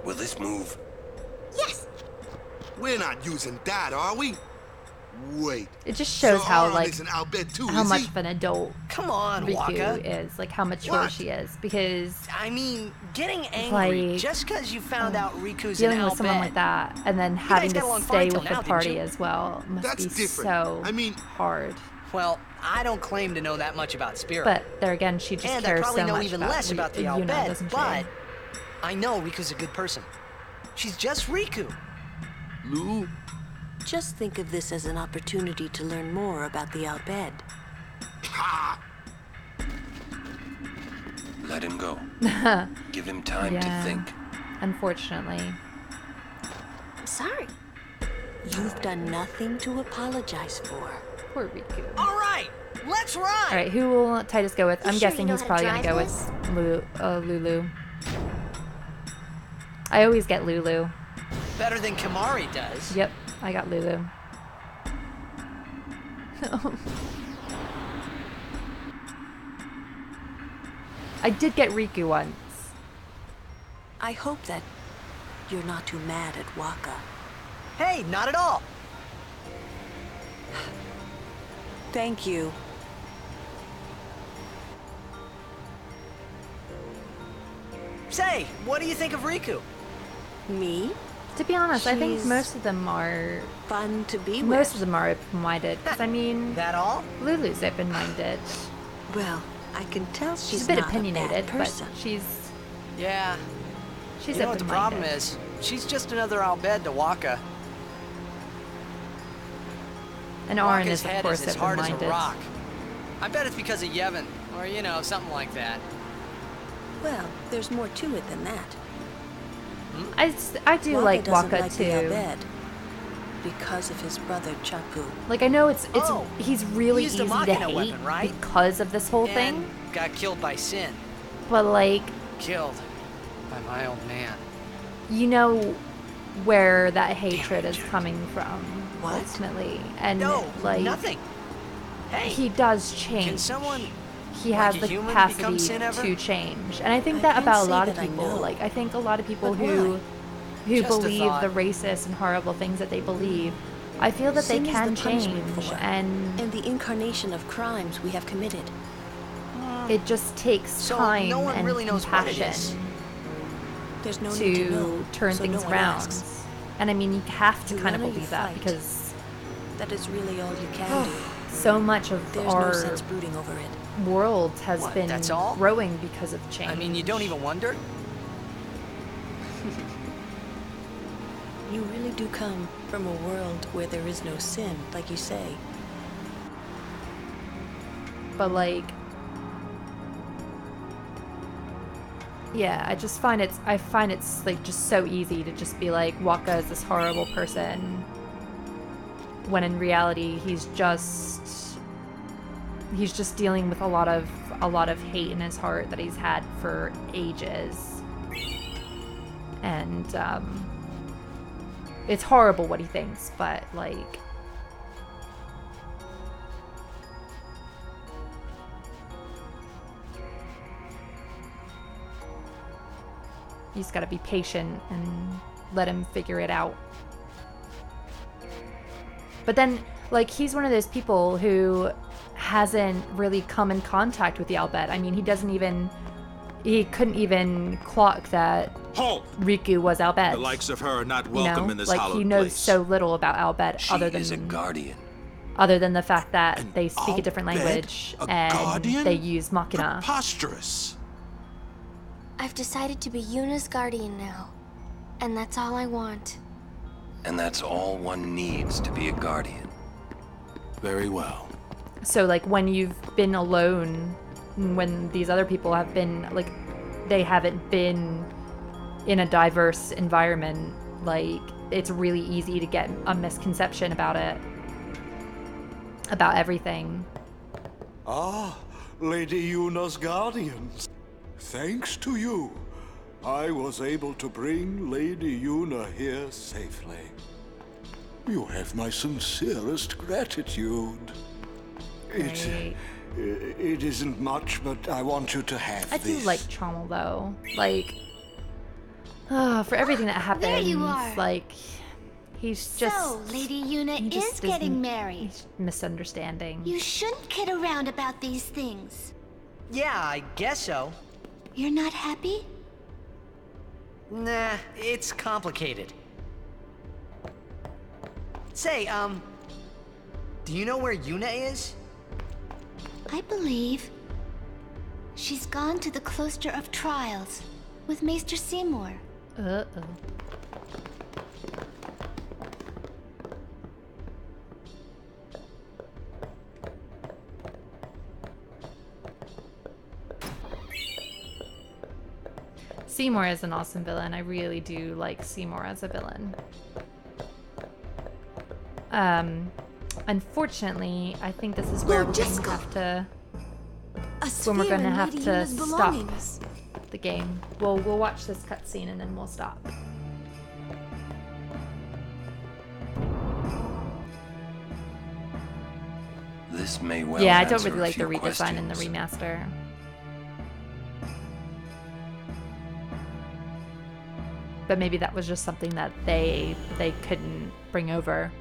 will this move? Yes! We're not using that, are we? Wait. It just shows So how Aaron like isn't Albed too, how is much he? of an adult Come on, Riku Waka. is, like how mature What? she is, because I mean, getting angry Like, just because you found out Riku's dealing in with someone Albed. like that and then guys having got to along stay fine till with now, the didn't party you? as well must That's be different. so I mean, hard. Well, I don't claim to know that much about Spirit. But there again, she just and I cares probably so know much even about less about the Yuna, Albed, doesn't she? but I know Riku's a good person. She's just Riku. Lou? Just think of this as an opportunity to learn more about the Albed. Ha! Let him go. Give him time Yeah. to think. Unfortunately. I'm sorry. You've done nothing to apologize for. Poor Riku. All right, let's ride. Alright, who will Titus go with? You I'm sure guessing you know he's how to probably gonna drive go with Lulu. I always get Lulu. Better than Kamari does. Yep, I got Lulu. I did get Riku once. I hope that you're not too mad at Waka. Hey, not at all. Thank you. Say, what do you think of Riku? Me? To be honest, I think She's most of them are fun to be most of with. them are open-minded. 'Cause I mean, That all? Lulu's open-minded. Well, I can tell She's she's a bit not opinionated, a bad but person. she's Yeah. she's You know what the open-minded. problem is? She's just another Albed to Waka. And Auron Waka's is of head course is as hard as a open-minded. rock. I bet it's because of Yevon, or you know, something like that. Well, there's more to it than that. I do like doesn't Waka like too. the Albed because of his brother Chapu. Like I know it's Oh, he's really he used a easy to Machina hate weapon, right? because of this whole And thing. got killed by Sin. But like Killed by my old man. you know where that hatred is coming from What? ultimately, and No, like nothing. Hey, he does change. can someone He like has a the human capacity become Sin ever? to change, and I think I that can't about a say lot of that I people. know. Like I think a lot of people But who why? who Just a believe thought. the racist and horrible things that they believe, I feel that Sin they is can the punishment change, for, and and the incarnation of crimes we have committed. it just takes So time no one and really knows what it compassion is. There's no need to to know, turn so things no one around. asks. And I mean, you have to You kind of run or you believe that fight. because That is really all you can do. so much of There's our no sense brooding over it. world has What, been that's all? growing because of change. I mean, you don't even wonder? You really do come from a world where there is no sin, like you say. But like, yeah, I find it's like just so easy to just be like Waka is this horrible person, when in reality he's just dealing with a lot of hate in his heart that he's had for ages, and it's horrible what he thinks, but like. You just gotta be patient and let him figure it out. But then, like, he's one of those people who hasn't really come in contact with the Albed. I mean, he couldn't even clock that Halt! Riku was Albed. The likes of her are not You welcome know? in this like, hallowed he knows place. so little about Albed She other is a than guardian. the fact that they speak a different Albed? language A and guardian? they use Machina. Preposterous. I've decided to be Yuna's guardian now. And that's all I want. And that's all one needs to be a guardian. Very well. So, like, when you've been alone, when these other people have been, like, they haven't been in a diverse environment, like, it's really easy to get a misconception about it. About everything. Ah, Lady Yuna's guardians. Thanks to you, I was able to bring Lady Yuna here safely. You have my sincerest gratitude. Right. It isn't much, but I want you to have I this. do like Chommel, though. Like, for everything that happens, There you are. like, he's just... So, Lady Yuna is getting married. Misunderstanding. You shouldn't kid around about these things. Yeah, I guess so. You're not happy? Nah, it's complicated. Say, do you know where Yuna is? I believe she's gone to the Cloister of Trials with Maester Seymour. Uh-oh. Seymour is an awesome villain. I really do like Seymour as a villain. Unfortunately, I think this is where we're going to have to... When we're going to have to stop the game. We'll watch this cutscene and then we'll stop. This may well Yeah, I don't answer really a like the few redesign and the questions. remaster. But maybe that was just something that they couldn't bring over.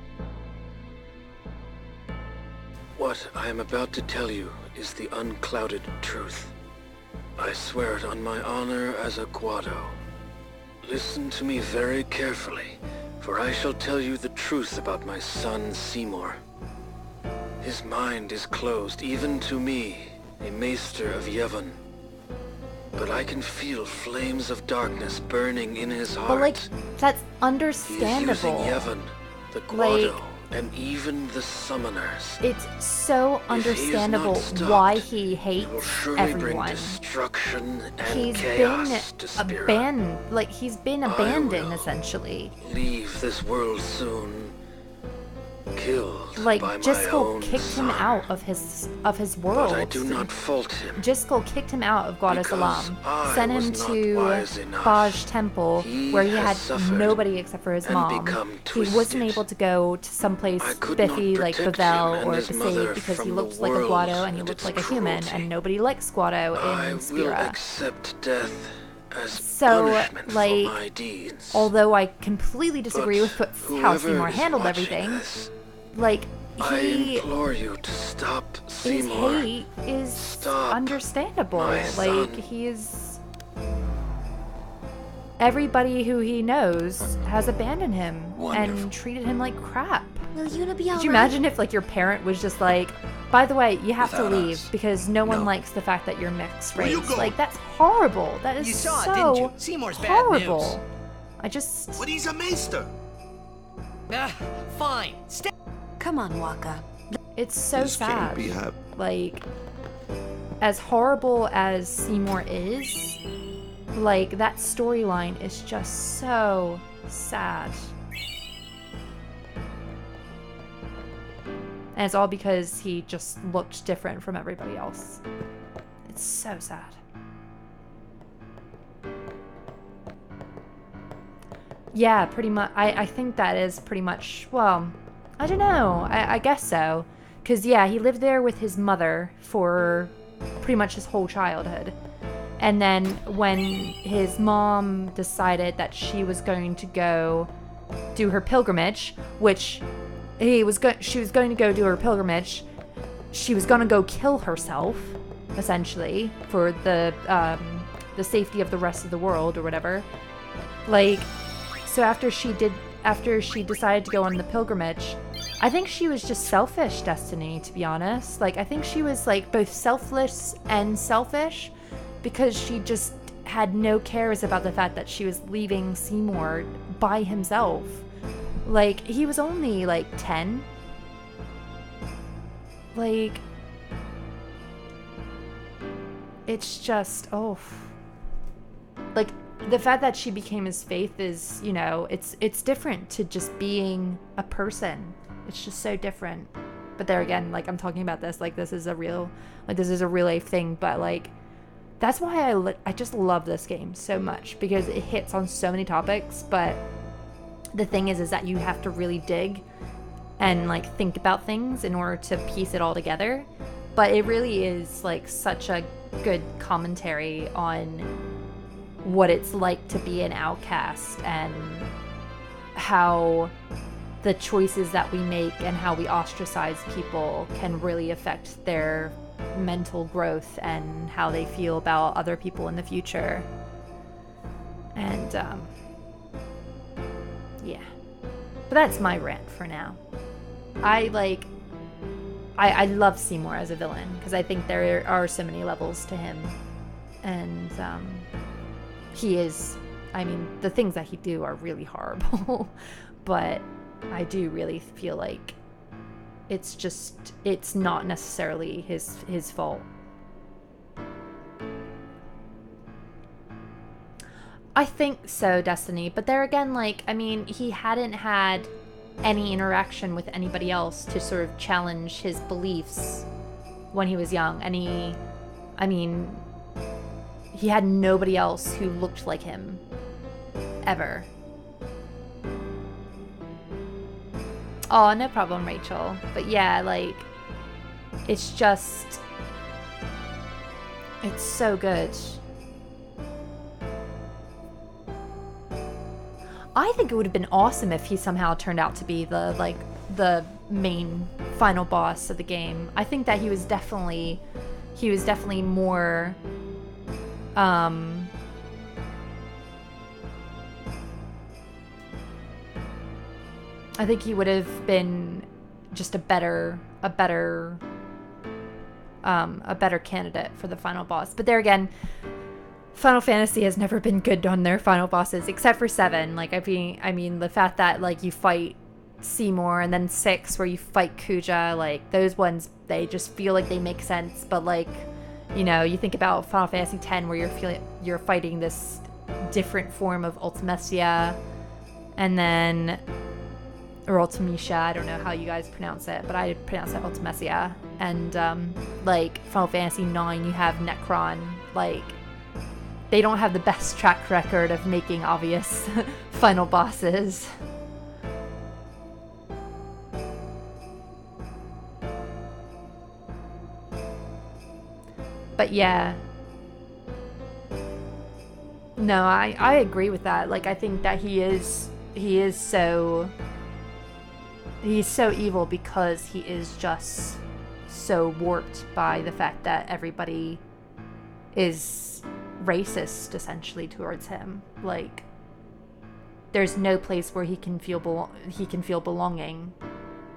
What I am about to tell you is the unclouded truth. I swear it on my honor as a Guado. Listen to me very carefully, for I shall tell you the truth about my son Seymour. His mind is closed even to me, a maester of Yevon. But I can feel flames of darkness burning in his heart. But like, that's He is understandable. using Yevon, the Guado, Like, and even the summoners. it's so If he is not understandable stopped, why he hates will surely bring everyone. destruction and He's chaos to been Spira. abandoned, like he's been abandoned essentially. Leave this world soon. Killed Like by my Jiskel own kicked him son. out of his world. But I do not fault him. Jiskel kicked him out of Guado Salam, I sent him was not to wise enough. Baj Temple, He where he has had suffered nobody except for his and mom. become He wasn't twisted. able to go to someplace could not spiffy like protect Bavel him or and his Besaid mother because he from looked the like a world Guado and he and looked its like a human, cruelty. and nobody likes Guado I in will Spira. accept death as So, punishment for like, my deeds. although I completely disagree with how whoever Seymour is handled watching everything, this, like, I he... implore you to stop His Seymour. hate is Stop understandable. my Like, son. he's... Everybody who he knows has abandoned him and treated him like crap. Will Yuna be alright? Could you imagine if, like, your parent was just like, by the way, you have to Without leave us. because no one No. likes the fact that you're mixed Where you race. going? Like, that's horrible. That is You saw it, so didn't you? Seymour's bad horrible. news. I just... But he's a maester. Fine. Come on, Waka. It's so This sad. can't be happening. Like, as horrible as Seymour is, like, that storyline is just so sad. And it's all because he just looked different from everybody else. It's so sad. Yeah, pretty much. I think that is pretty much, well, I don't know. I guess so. Because, yeah, he lived there with his mother for pretty much his whole childhood. And then when his mom decided that she was going to go do her pilgrimage, which she was going to go do her pilgrimage, she was going to go kill herself, essentially, for the safety of the rest of the world or whatever. Like, so after she decided to go on the pilgrimage, I think she was just selfish, Destiny, to be honest. Like, I think she was, like, both selfless and selfish because she just had no cares about the fact that she was leaving Seymour by himself. Like, he was only like 10. Like, it's just, oh, like, the fact that she became his faith is, you know, it's different to just being a person. It's just so different. But there again, like, I'm talking about this like this is a real life thing, but like, that's why I just love this game so much, because it hits on so many topics. But the thing is that you have to really dig and like think about things in order to piece it all together. But it really is like such a good commentary on what it's like to be an outcast, and how the choices that we make and how we ostracize people can really affect their mental growth and how they feel about other people in the future. And yeah, but that's my rant for now. I love Seymour as a villain, because I think there are so many levels to him, and he is, I mean, the things that he do are really horrible, but I do really feel like it's not necessarily his fault. I think so, Destiny, but there again, like, I mean, he hadn't had any interaction with anybody else to sort of challenge his beliefs when he was young. He had nobody else who looked like him ever. Oh, no problem, Rachel. But yeah, like, it's so good. I think it would have been awesome if he somehow turned out to be the main final boss of the game. I think that he was definitely more I think he would have been just a better candidate for the final boss. But there again, Final Fantasy has never been good on their final bosses, except for 7. Like, I mean, the fact that, like, you fight Seymour, and then 6 where you fight Kuja, like, those ones, they just feel like they make sense. But, like, you know, you think about Final Fantasy X, where you're fighting this different form of Ultimecia, and then, or Ultimecia, I don't know how you guys pronounce it, but I pronounce it Ultimecia. And like Final Fantasy IX, you have Necron. Like, they don't have the best track record of making obvious final bosses. But yeah. No, I agree with that. Like, I think that he's so evil because he is just so warped by the fact that everybody is racist essentially towards him. Like, there's no place where he can feel belonging,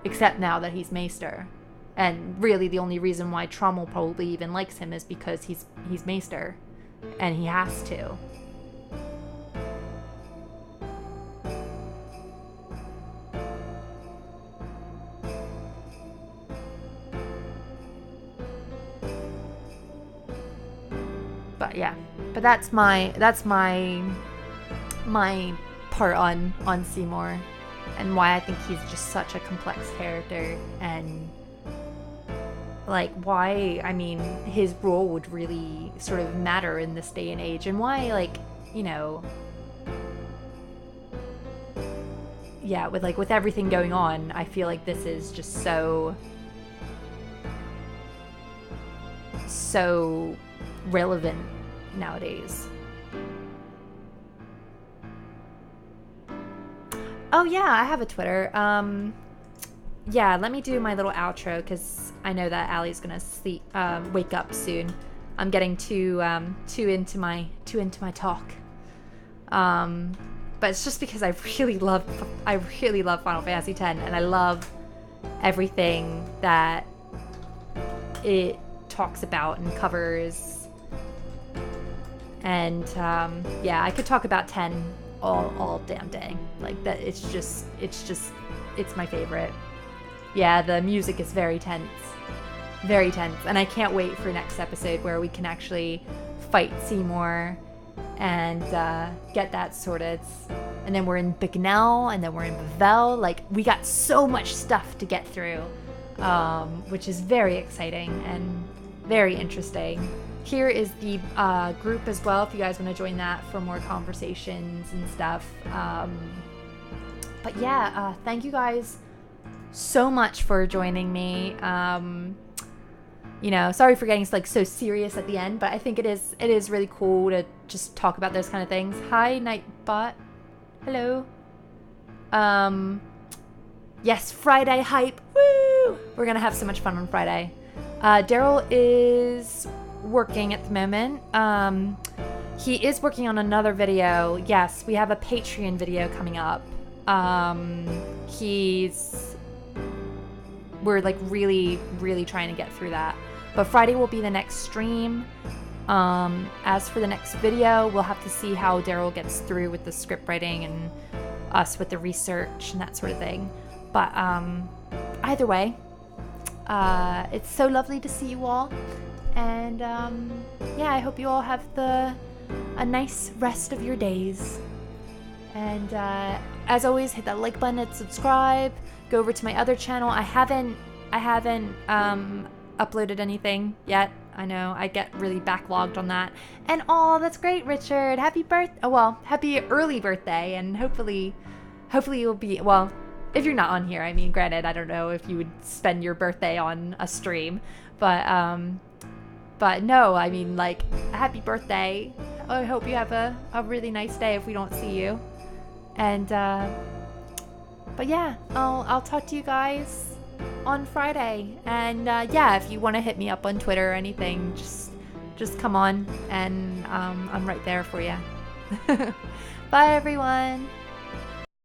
except now that he's Maester. And really the only reason why Trommel probably even likes him is because he's Maester, and he has to. But yeah, but that's my part on Seymour, and why I think he's just such a complex character, and like why, I mean, his role would really sort of matter in this day and age, and why, like, you know, yeah, with everything going on, I feel like this is just so relevant nowadays. Oh yeah, I have a Twitter. Yeah, let me do my little outro, because I know that Allie's gonna wake up soon. I'm getting too into my talk. But it's just because I really love Final Fantasy X, and I love everything that it talks about and covers. And yeah, I could talk about 10 all damn day. Like that, it's my favorite. Yeah, the music is very tense, and I can't wait for next episode where we can actually fight Seymour and get that sorted. And then we're in Bignell, and then we're in Bevel. Like, we got so much stuff to get through, which is very exciting and very interesting. Here is the group as well, if you guys want to join that for more conversations and stuff. But yeah, thank you guys so much for joining me. You know, sorry for getting like so serious at the end, but I think it is really cool to just talk about those kind of things. Hi, Nightbot. Hello. Yes, Friday hype. Woo! We're gonna have so much fun on Friday. Daryl is working at the moment. He is working on another video. Yes, we have a Patreon video coming up. We're like really trying to get through that. But Friday will be the next stream. As for the next video, we'll have to see how Daryl gets through with the script writing and us with the research and that sort of thing. But either way, it's so lovely to see you all. And yeah, I hope you all have a nice rest of your days. And as always, hit that like button and subscribe. Go over to my other channel. I haven't uploaded anything yet. I know I get really backlogged on that. And oh, that's great, Richard. Happy early birthday. And hopefully you'll be, well, if you're not on here, I mean, granted, I don't know if you would spend your birthday on a stream, but no, I mean, like, happy birthday. I hope you have a really nice day if we don't see you. And but yeah, I'll talk to you guys on Friday. And yeah, if you want to hit me up on Twitter or anything, just come on, and I'm right there for you. Bye everyone.